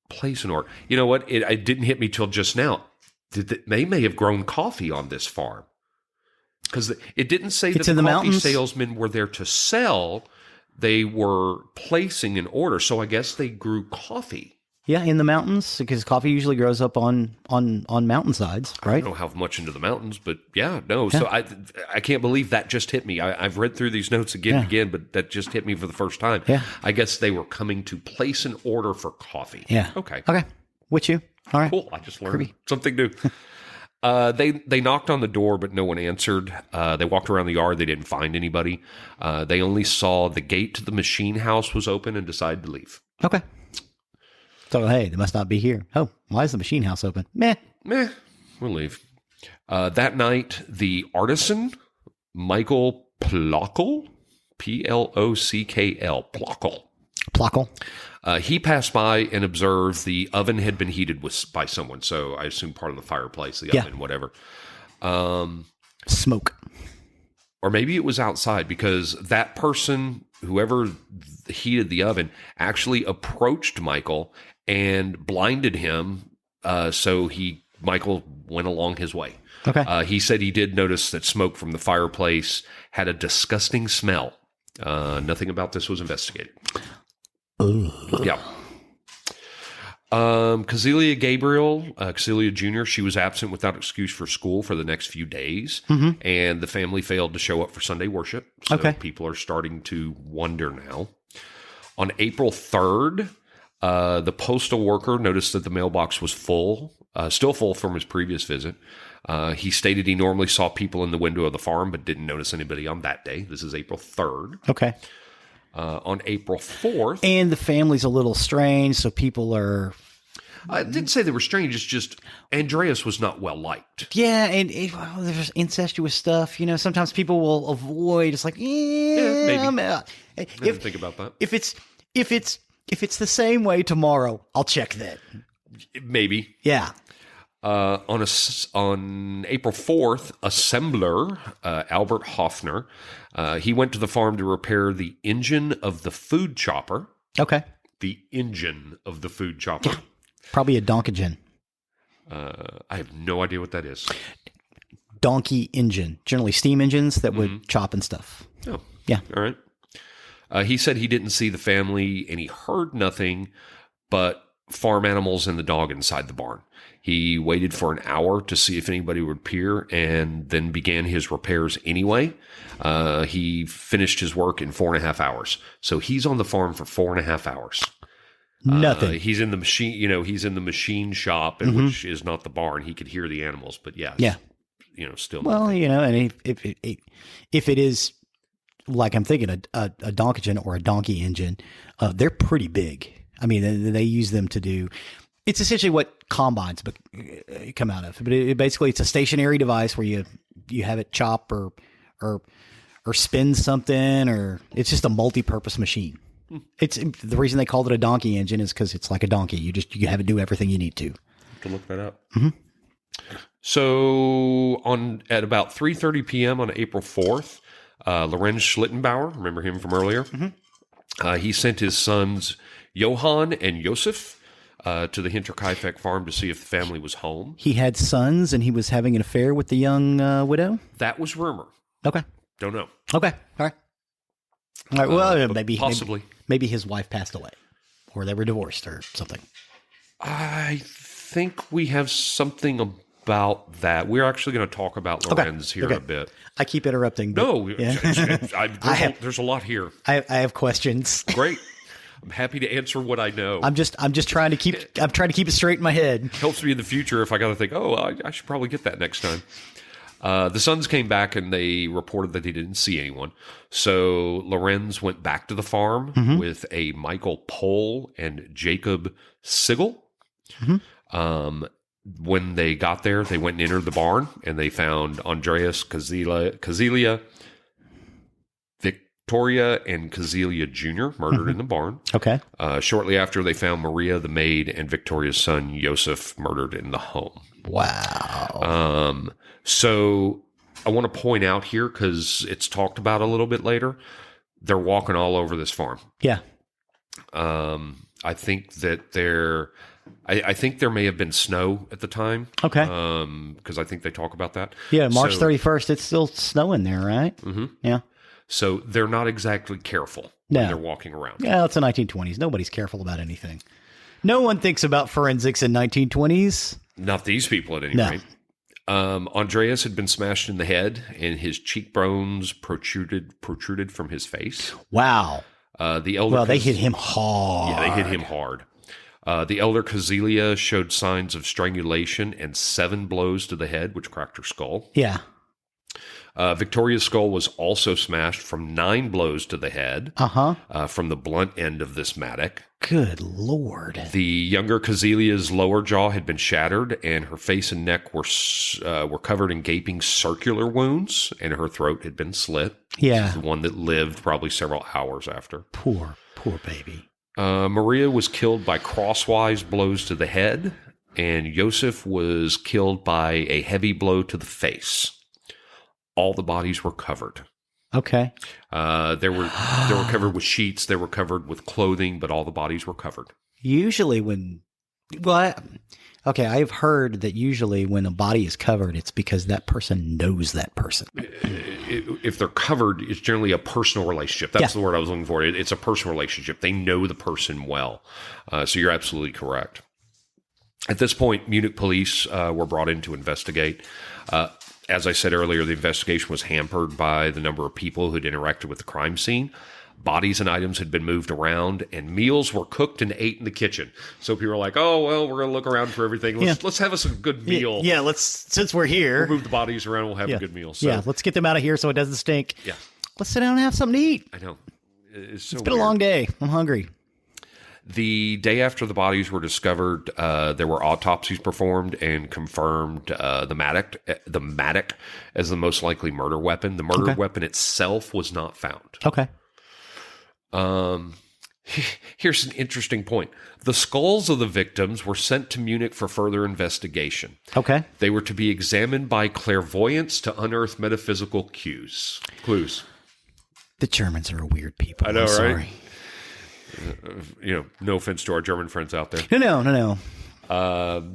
Place an order. You know what? It didn't hit me till just now. They may have grown coffee on this farm. Because it didn't say that It's the in the coffee mountains? salesmen were there to sell. They were placing an order. So I guess they grew coffee. Yeah, in the mountains, because coffee usually grows up on mountainsides, I right? don't know how much into the mountains, but yeah, no. So I can't believe that just hit me. I've read through these notes again and again, but that just hit me for the first time. Yeah. I guess they were coming to place an order for coffee. Yeah. Okay. Okay. With you. All right. Cool. I just learned something new. They knocked on the door, but no one answered. They walked around the yard. They didn't find anybody. They only saw the gate to the machine house was open and decided to leave. Okay. So, hey, they must not be here. Oh, why is the machine house open? Meh. We'll leave. That night, the artisan, Michael Plockle, Plockl, Plockle. Plockle. He passed by and observed the oven had been heated by someone. So I assume part of the fireplace, the oven, whatever. Smoke. Or maybe it was outside because that person, whoever heated the oven, actually approached Michael and blinded him. So Michael went along his way. Okay. He said he did notice that smoke from the fireplace had a disgusting smell. Nothing about this was investigated. Ooh. Yeah. Cazelia Gabriel, Cazelia Jr., she was absent without excuse for school for the next few days, and the family failed to show up for Sunday worship. So Okay. people are starting to wonder now. On April 3rd, the postal worker noticed that the mailbox was full, still full from his previous visit. He stated he normally saw people in the window of the farm, but didn't notice anybody on that day. This is April 3rd. Okay. On April 4th... And the family's a little strange, so people are... I didn't say they were strange. It's just Andreas was not well liked. Yeah, and there's incestuous stuff. Sometimes people will avoid. It's like, maybe. I'm out. I didn't think about that. If it's the same way tomorrow, I'll check that. Maybe. Yeah. On April 4th, assembler Albert Hoffner, he went to the farm to repair the engine of the food chopper. Okay. The engine of the food chopper. Probably a donkogen. I have no idea what that is. Donkey engine. Generally steam engines that would chop and stuff. Oh, Yeah. all right. He said he didn't see the family and he heard nothing but farm animals and the dog inside the barn. He waited for an hour to see if anybody would appear and then began his repairs anyway. He finished his work in 4.5 hours. So he's on the farm for 4.5 hours. Nothing. He's in the machine, he's in the machine shop, and which is not the barn. He could hear the animals, but yes, Yeah. Still. Well, nothing. and if it is like I'm thinking a donkogen or a donkey engine, they're pretty big. I mean, they use them to do. It's essentially what combines come out of. But basically, it's a stationary device where you have it chop or spin something, or it's just a multi-purpose machine. It's the reason they called it a donkey engine is because it's like a donkey. You have it do everything you need to. To look that up. Mm-hmm. So at about 3:30 p.m. on April 4th, Lorenz Schlittenbauer, remember him from earlier? Mm-hmm. He sent his sons Johann and Josef to the Hinterkaifeck farm to see if the family was home. He had sons, and he was having an affair with the young widow? That was rumor. Okay. Don't know. Okay. All right. All right. Well, maybe possibly. Maybe his wife passed away, or they were divorced, or something. I think we have something about that. We're actually going to talk about Lorenz here a bit. I keep interrupting. But, No, yeah. there's a lot here. I have questions. Great. I'm happy to answer what I know. I'm just trying to keep it straight in my head. Helps me in the future if I got to think, I should probably get that next time. The sons came back and they reported that they didn't see anyone. So Lorenz went back to the farm with a Michael Pohl and Jacob Sigel. When they got there, they went and entered the barn and they found Andreas Kazelia, Victoria, and Kazelia Jr. murdered in the barn. Okay. Shortly after, they found Maria, the maid, and Victoria's son, Joseph, murdered in the home. Wow. So I want to point out here, because it's talked about a little bit later, they're walking all over this farm. Yeah. I think that I think there may have been snow at the time. Okay. Because I think they talk about that. Yeah, March 31st, it's still snowing there, right? Mm-hmm. Yeah. So they're not exactly careful when they're walking around. Yeah, it's the 1920s. Nobody's careful about anything. No one thinks about forensics in 1920s. Not these people at any rate. Andreas had been smashed in the head, and his cheekbones protruded from his face. Wow. They hit him hard. Yeah, they hit him hard. The elder Kazelia showed signs of strangulation and 7 blows to the head, which cracked her skull. Yeah. Victoria's skull was also smashed from 9 blows to the head from the blunt end of this mattock. Good Lord. The younger Kazelia's lower jaw had been shattered, and her face and neck were covered in gaping circular wounds, and her throat had been slit. Yeah. This is the one that lived probably several hours after. Poor baby. Maria was killed by crosswise blows to the head, and Joseph was killed by a heavy blow to the face. All the bodies were covered. Okay. They were covered with sheets. They were covered with clothing, but all the bodies were covered. Usually I've heard that usually when a body is covered, it's because that person knows that person. If they're covered, it's generally a personal relationship. That's the word I was looking for. It's a personal relationship. They know the person well. So you're absolutely correct. At this point, Munich police were brought in to investigate. As I said earlier, the investigation was hampered by the number of people who had interacted with the crime scene. Bodies and items had been moved around, and meals were cooked and ate in the kitchen. So people were like, "Oh, well, we're going to look around for everything. Let's have us a good meal. Yeah, since we're here, we'll move the bodies around. We'll have a good meal. So, let's get them out of here so it doesn't stink. Yeah, let's sit down and have something to eat. I know it's been a long day. I'm hungry." The day after the bodies were discovered, there were autopsies performed and confirmed the mattock as the most likely murder weapon. The murder weapon itself was not found. Okay. Here's an interesting point. The skulls of the victims were sent to Munich for further investigation. Okay. They were to be examined by clairvoyants to unearth metaphysical clues. The Germans are a weird people. I know, I'm sorry. right? No offense to our German friends out there. No.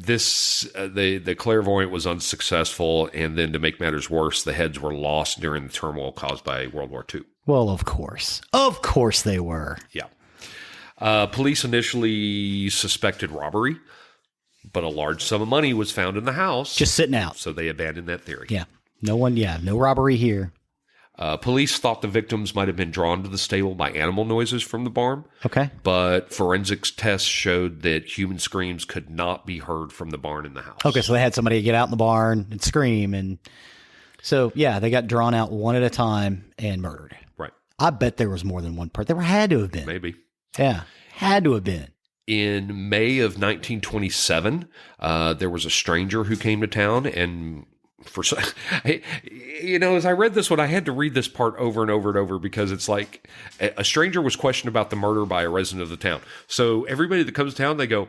The clairvoyant was unsuccessful, and then to make matters worse, the heads were lost during the turmoil caused by World War II. Well, of course. Of course they were. Yeah. Police initially suspected robbery, but a large sum of money was found in the house. Just sitting out. So they abandoned that theory. Yeah. No robbery here. Police thought the victims might have been drawn to the stable by animal noises from the barn. Okay. But forensics tests showed that human screams could not be heard from the barn in the house. Okay, so they had somebody get out in the barn and scream. And so, yeah, they got drawn out one at a time and murdered. Right. I bet there was more than one person. There had to have been. Maybe. Yeah, had to have been. In May of 1927, there was a stranger who came to town, and as I read this one, I had to read this part over and over and over because it's like a stranger was questioned about the murder by a resident of the town. So everybody that comes to town, they go,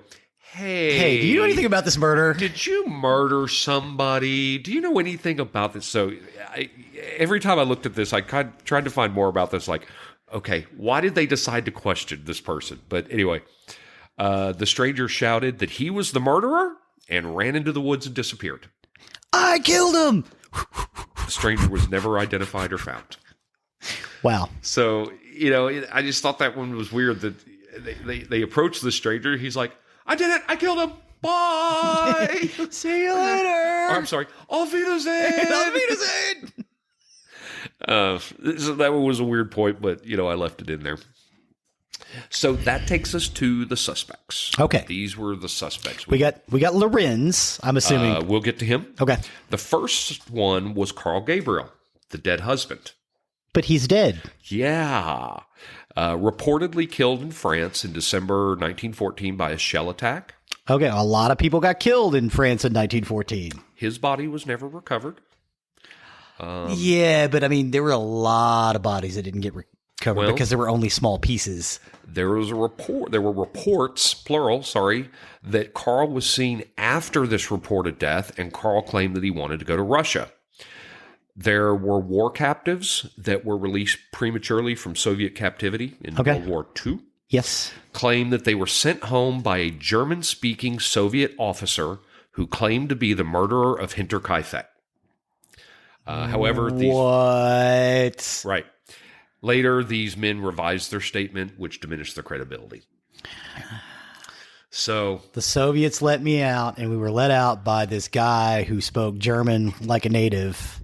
Hey, do you know anything about this murder? Did you murder somebody? Do you know anything about this? So every time I looked at this, I tried to find more about this. Like, okay, why did they decide to question this person? But anyway, the stranger shouted that he was the murderer and ran into the woods and disappeared. I killed him. The stranger was never identified or found. Wow. So, I just thought that one was weird that they approached the stranger. He's like, I did it. I killed him. Bye. See you later. I'm sorry. Auf Wiedersehen. Auf Wiedersehen. So that one was a weird point, but, I left it in there. So that takes us to the suspects. Okay. These were the suspects. We got Lorenz, I'm assuming. We'll get to him. Okay. The first one was Carl Gabriel, the dead husband. But he's dead. Yeah. Reportedly killed in France in December 1914 by a shell attack. Okay, a lot of people got killed in France in 1914. His body was never recovered. Yeah, but I mean, there were a lot of bodies that didn't get recovered because there were only small pieces. There were reports, plural, that Carl was seen after this reported death, and Carl claimed that he wanted to go to Russia. There were war captives that were released prematurely from Soviet captivity in World War II. Yes. Claimed that they were sent home by a German-speaking Soviet officer who claimed to be the murderer of Hinterkaifeck. However, What? Right. Later, these men revised their statement, which diminished their credibility. So the Soviets let me out, and we were let out by this guy who spoke German like a native,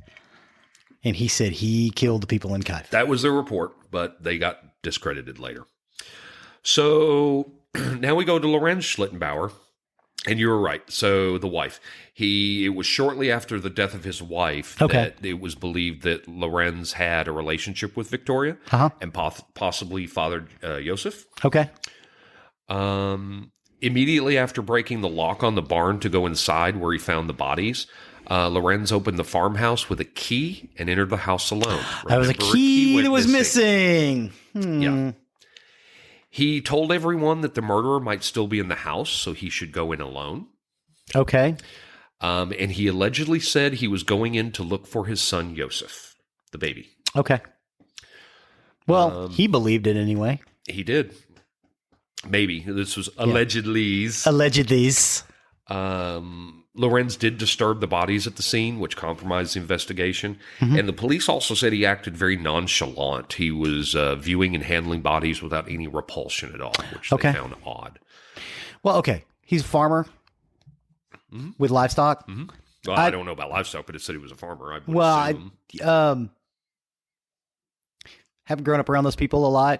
and he said he killed the people in Kaifeck. That was their report, but they got discredited later. So now we go to Lorenz Schlittenbauer, and you were right. So the wife, it was shortly after the death of his wife that it was believed that Lorenz had a relationship with Victoria and possibly fathered Joseph. Okay. Immediately after breaking the lock on the barn to go inside where he found the bodies, Lorenz opened the farmhouse with a key and entered the house alone. That was a key that was missing. Yeah. He told everyone that the murderer might still be in the house, so he should go in alone. Okay. And he allegedly said he was going in to look for his son, Joseph, the baby. Okay. Well, he believed it anyway. He did. Maybe. This was allegedly. Allegedly. Lorenz did disturb the bodies at the scene, which compromised the investigation. Mm-hmm. And the police also said he acted very nonchalant. He was viewing and handling bodies without any repulsion at all, which they found odd. Well, okay. He's a farmer with livestock. Mm-hmm. Well, I don't know about livestock, but it said he was a farmer. I haven't grown up around those people a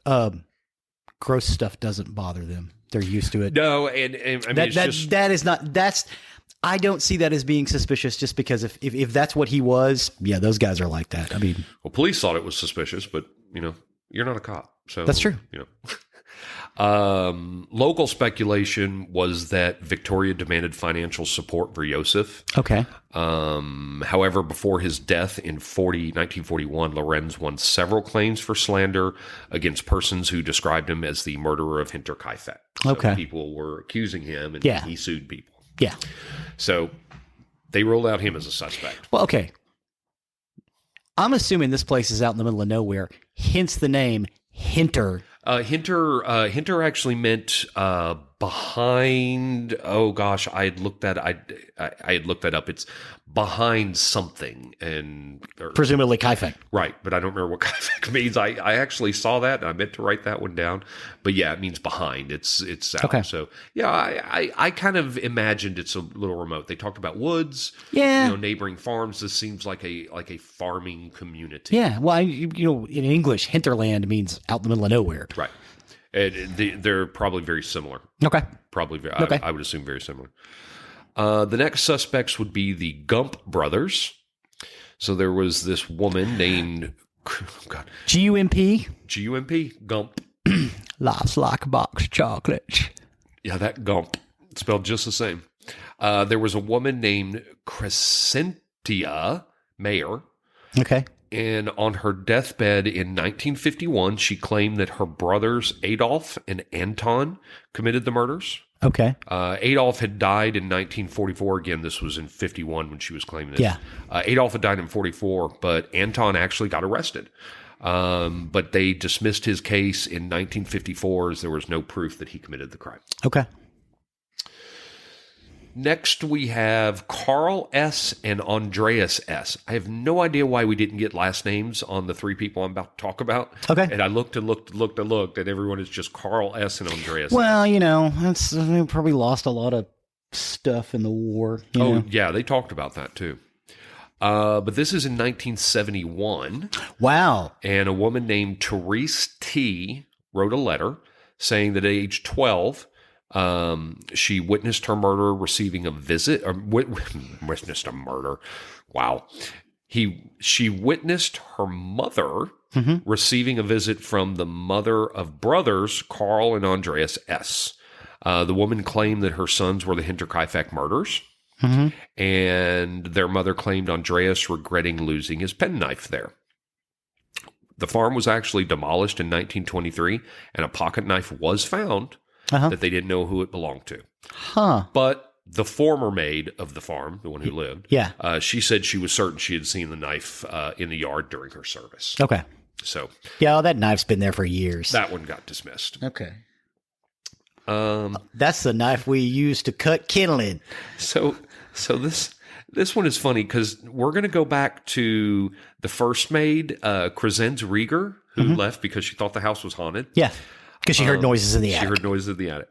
lot. Gross stuff doesn't bother them. They're used to it. No, and I mean, that is not. I don't see that as being suspicious. Just because if that's what he was, yeah, those guys are like that. I mean, well, police thought it was suspicious, but you're not a cop, so that's true. Local speculation was that Victoria demanded financial support for Joseph. Okay. However, before his death in 1941, Lorenz won several claims for slander against persons who described him as the murderer of Hinterkaifeck. So Okay. people were accusing him, and Yeah. he sued people. Yeah. So they ruled out him as a suspect. Well, okay. I'm assuming this place is out in the middle of nowhere, hence the name Hinter. Hinter actually meant behind. Oh gosh, I had looked that. I had looked that up. It's behind something, Presumably Kaifek. right, but I don't remember what Kaifek means. I actually saw that, and I meant to write that one down. But yeah, it means behind. It's south. Okay. So yeah, I kind of imagined it's a little remote. They talked about woods, Yeah. neighboring farms. This seems like a farming community. Yeah. Well, in English, hinterland means out in the middle of nowhere. Right. And they're probably very similar. Okay. Probably, Okay. I would assume very similar. The next suspects would be the Gump brothers. So there was this woman named, G-U-M-P? G-U-M-P, Gump. Laughs like a box of chocolates. Yeah, that Gump, spelled just the same. There was a woman named Crescentia Mayer. Okay. And on her deathbed in 1951, she claimed that her brothers Adolf and Anton committed the murders. Okay. Adolf had died in 1944. Again, this was in 51 when she was claiming this. Yeah. Adolf had died in 44, but Anton actually got arrested. But they dismissed his case in 1954 as there was no proof that he committed the crime. Okay. Next, we have Carl S. and Andreas S. I have no idea why we didn't get last names on the three people I'm about to talk about. Okay. And I looked, and everyone is just Carl S. and Andreas S. Well, they probably lost a lot of stuff in the war. Yeah, they talked about that too. But this is in 1971. Wow. And a woman named Therese T. wrote a letter saying that at age 12, she witnessed her murderer receiving a visit, or witnessed a murder. Wow. She witnessed her mother receiving a visit from the mother of brothers, Carl and Andreas S. The woman claimed that her sons were the Hinterkaifeck murderers. And their mother claimed Andreas regretting losing his penknife there. The farm was actually demolished in 1923, and a pocket knife was found that they didn't know who it belonged to. Huh. But the former maid of the farm, the one who lived, Yeah. she said she was certain she had seen the knife in the yard during her service. Okay. So Yeah, that knife's been there for years. that one got dismissed. Okay. Um, That's the knife we use to cut kindling. So this one is funny because we're going to go back to the first maid, Crescenz Rieger, who left because she thought the house was haunted. Yeah. Because she heard noises in the She attic. heard noises in the attic.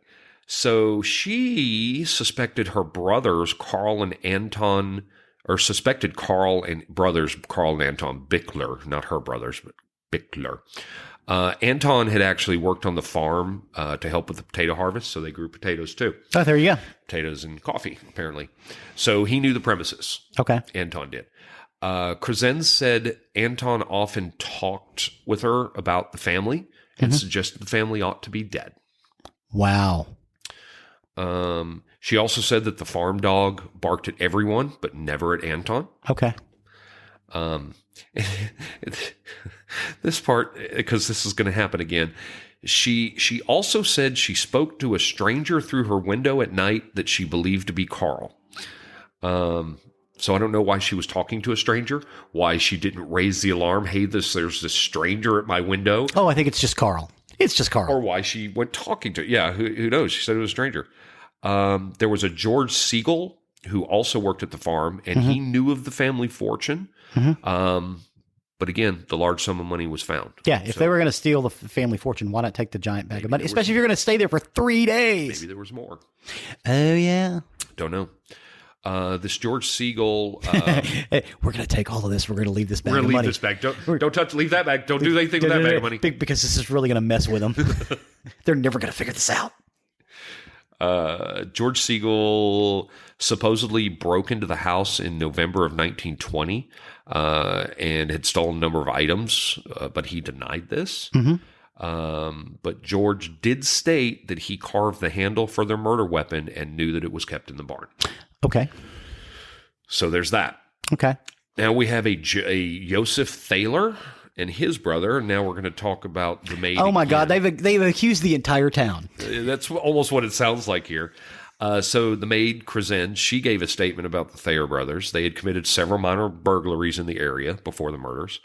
So she suspected her brothers, Carl and Anton, or suspected Carl and brothers, Carl and Anton Bickler, not her brothers, but Bickler. Anton had actually worked on the farm to help with the potato harvest, so they grew potatoes too. Oh, there you go. Potatoes and coffee, apparently. So he knew the premises. Okay. Anton did. Crescenz said Anton often talked with her about the family and suggested the family ought to be dead. Wow. She also said that the farm dog barked at everyone, but never at Anton. Okay. This part, because this is going to happen again, she also said she spoke to a stranger through her window at night that she believed to be Carl. So I don't know why she was talking to a stranger, why she didn't raise the alarm, hey, there's this stranger at my window. Oh, I think it's just Carl. It's just Carl. Or why she went talking to, yeah, who knows? She said it was a stranger. There was a George Siegel who also worked at the farm, and he knew of the family fortune. But again, the large sum of money was found. Yeah, if they were going to steal the family fortune, why not take the giant bag of money? Especially if you're going to stay there for 3 days. Maybe there was more. Oh, yeah. Don't know. This George Siegel. Hey, we're going to take all of this. We're going to leave this bag We're of going to money. leave this bag. Don't touch. Leave that bag. Don't do anything with that bag of money. Because this is really going to mess with them. They're never going to figure this out. George Siegel supposedly broke into the house in November of 1920 and had stolen a number of items, but he denied this. But George did state that he carved the handle for their murder weapon and knew that it was kept in the barn. Okay. So there's that. Okay. Now we have a Joseph Thaler and his brother. Now we're going to talk about the maid. Oh my again. God, they've accused the entire town. That's almost what it sounds like here. So the maid, Krasen, she gave a statement about the Thayer brothers. They had committed several minor burglaries in the area before the murders.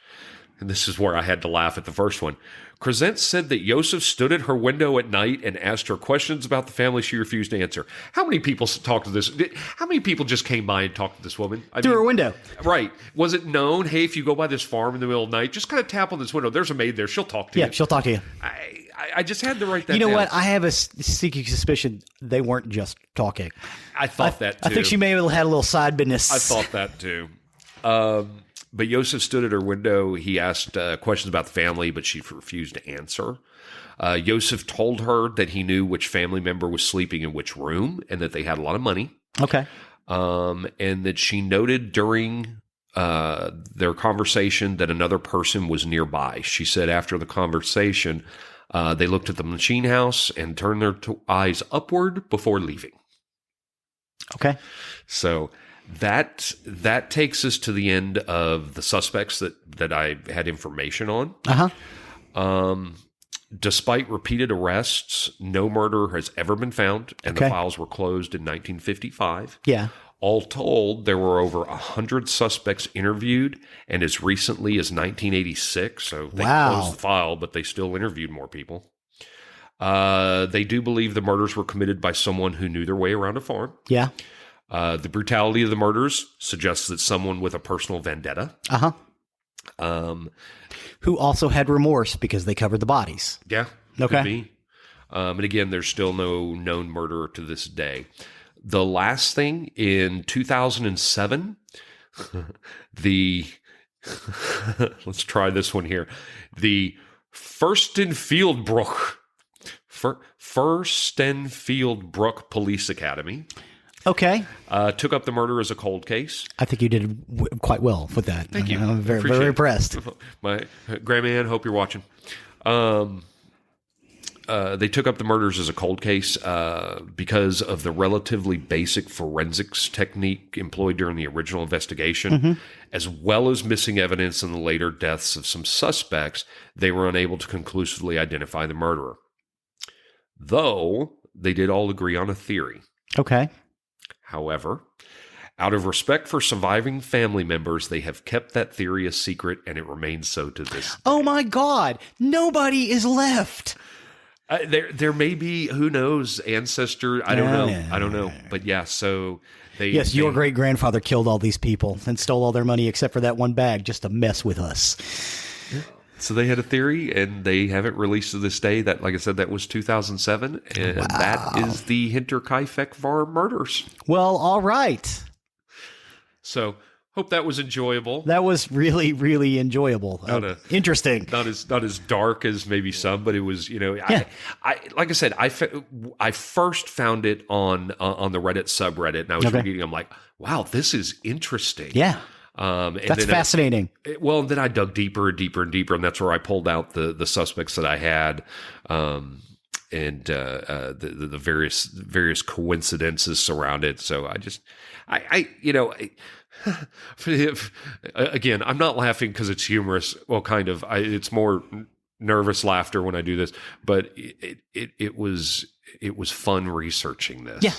And this is where I had to laugh at the first one. Krasen said that Joseph stood at her window at night and asked her questions about the family she refused to answer. How many people talked to this? How many people just came by and talked to this woman? Through her window. Right. Was it known, hey, if you go by this farm in the middle of the night, just kind of tap on this window. There's a maid there. She'll talk to you. Yeah, she'll talk to you. I just had to write that down. You know what? I have a sneaky suspicion they weren't just talking. I thought that too. I think she may have had a little side business. I thought that too. But Joseph stood at her window. He asked questions about the family, but she refused to answer. Joseph told her that he knew which family member was sleeping in which room and that they had a lot of money. Okay. And that she noted during their conversation that another person was nearby. She said after the conversation, they looked at the machine house and turned their eyes upward before leaving. Okay. So that takes us to the end of the suspects that I had information on. Uh-huh. Despite repeated arrests, no murder has ever been found, and Okay. the files were closed in 1955. Yeah. All told, there were over 100 suspects interviewed, and as recently as 1986, so they Wow. closed the file, but they still interviewed more people. They do believe the murders were committed by someone who knew their way around a farm. Yeah. The brutality of the murders suggests that someone with a personal vendetta. Uh-huh. Who also had remorse because they covered the bodies. Yeah, Okay. could be. And again, there's still no known murderer to this day. The last thing in 2007, let's try this one here. The Furstenfeldbruck Police Academy Okay. took up the murder as a cold case. I think you did quite well with that. Thank you. I'm very, Appreciate very it. impressed. My Grandma Ann, hope you're watching. They took up the murders as a cold case because of the relatively basic forensics technique employed during the original investigation, as well as missing evidence in the later deaths of some suspects. They were unable to conclusively identify the murderer. Though they did all agree on a theory. Okay. However, out of respect for surviving family members, they have kept that theory a secret, and it remains so to this day. Oh my God. Nobody is left. There may be, who knows, ancestor. I don't know. Yeah. I don't know. But yeah, so they. Yes, your great grandfather killed all these people and stole all their money except for that one bag just to mess with us. So they had a theory, and they haven't released to this day. That, like I said, that was 2007, and that is the Hinterkaifeck murders. Well, all right. So hope that was enjoyable. That was really, really enjoyable. Interesting. Not as dark as maybe some, but it was, Yeah. I like I said, I first found it on the Reddit subreddit, and I was Okay. reading. I'm like, wow, this is interesting. Yeah. And That's then fascinating. and then I dug deeper and deeper and deeper, and that's where I pulled out the suspects that I had, and the various coincidences surrounding it. So again, I'm not laughing because it's humorous. Well, kind of. It's more nervous laughter when I do this, but it was fun researching this. Yeah.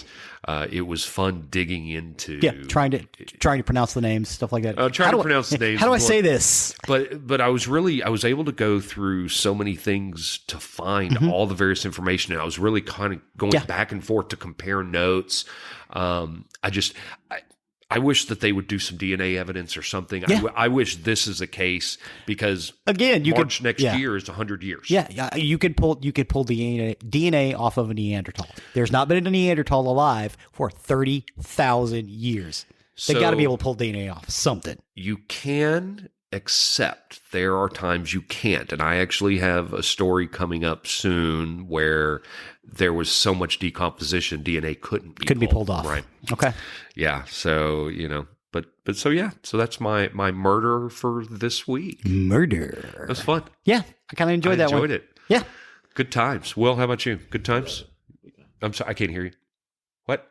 It was fun digging into. Yeah, trying to pronounce the names, stuff like that. Trying to pronounce the names. How do I say this? But I was able to go through so many things to find all the various information, and I was really kind of going back and forth to compare notes. I wish that they would do some DNA evidence or something. Yeah. I wish this is a case because Again, you March could next year is 100 years. Yeah, you could pull DNA off of a Neanderthal. There's not been a Neanderthal alive for 30,000 years. They got to be able to pull DNA off something. You can, except there are times you can't. And I actually have a story coming up soon where there was so much decomposition, DNA couldn't be pulled off. Right. Okay. Yeah. So, but so yeah. So that's my murder for this week. Murder. It was fun. Yeah, I kind of enjoyed that one. Enjoyed it. Yeah. Good times. Will, how about you? Good times? I'm sorry, I can't hear you. What?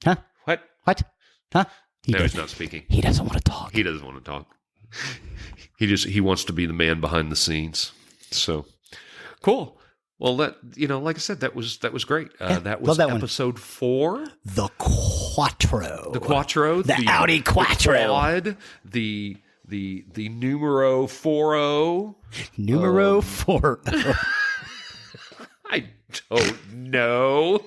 Huh? What? What? Huh? No, he's not speaking. He doesn't want to talk. He doesn't want to talk. He wants to be the man behind the scenes. So cool. Well, like I said, that was great. That was love that episode 4. The Quattro. The Quattro. The Audi Quattro. The quad. The numero 40. Numero 4. I don't know.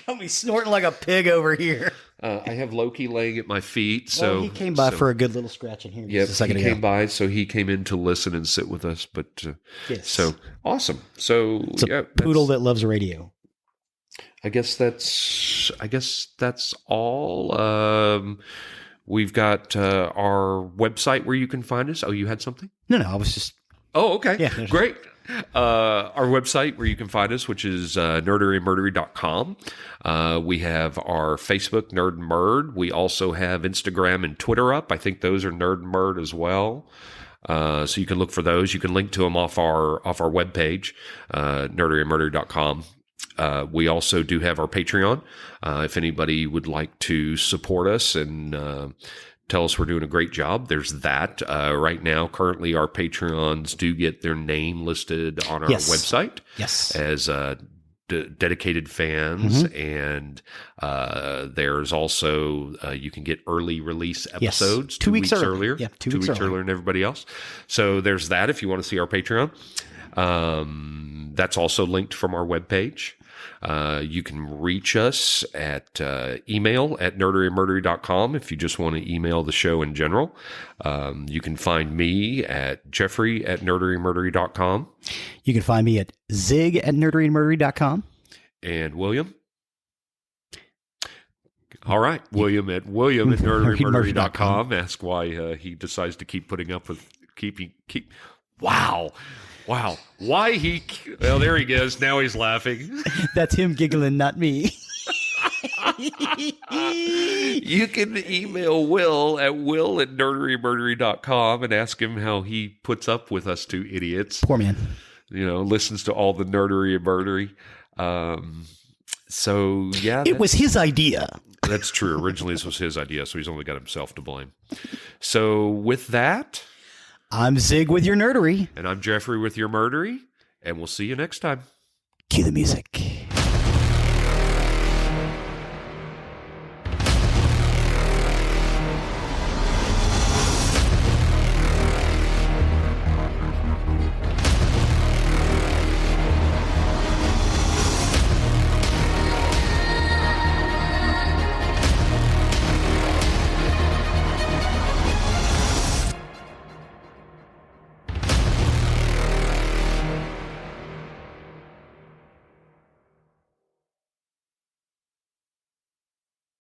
Got me snorting like a pig over here. I have Loki laying at my feet. So he came by for a good little scratch in here. Yep, Just a second he ago. came by, so he came in to listen and sit with us. But Yes. so awesome. So It's a poodle that loves radio. I guess that's all. We've got our website where you can find us. Oh, you had something? No, I was just... Oh, okay. Yeah. Great. Our website where you can find us, which is nerderymurdery.com. We have our Facebook, Nerd and Murd. We also have Instagram and Twitter up. I think those are Nerd and Murd as well. So you can look for those. You can link to them off our webpage, nerderymurdery.com. We also do have our Patreon. If anybody would like to support us and tell us we're doing a great job, there's that. Right now, currently, our Patreons do get their name listed on our website as dedicated fans. And there's also, you can get early release episodes 2 weeks earlier. Yeah, 2 weeks earlier than everybody else. So there's that if you want to see our Patreon. That's also linked from our webpage. You can reach us at email at nerderymurdery.com if you just want to email the show in general. You can find me at Jeffrey at nerderymurdery.com. You can find me at Zig at nerderymurdery.com. And William? All right. William at nerderymurdery.com. Ask why he decides to keep putting up with Wow. Why well, there he goes. Now he's laughing. That's him giggling, not me. You can email Will at nerderymurdery.com and ask him how he puts up with us two idiots. Poor man. Listens to all the nerdery and murdery. So, yeah. It was his idea. That's true. Originally, this was his idea, so he's only got himself to blame. So, with that... I'm Zig with your nerdery. And I'm Jeffrey with your murdery. And we'll see you next time. Cue the music.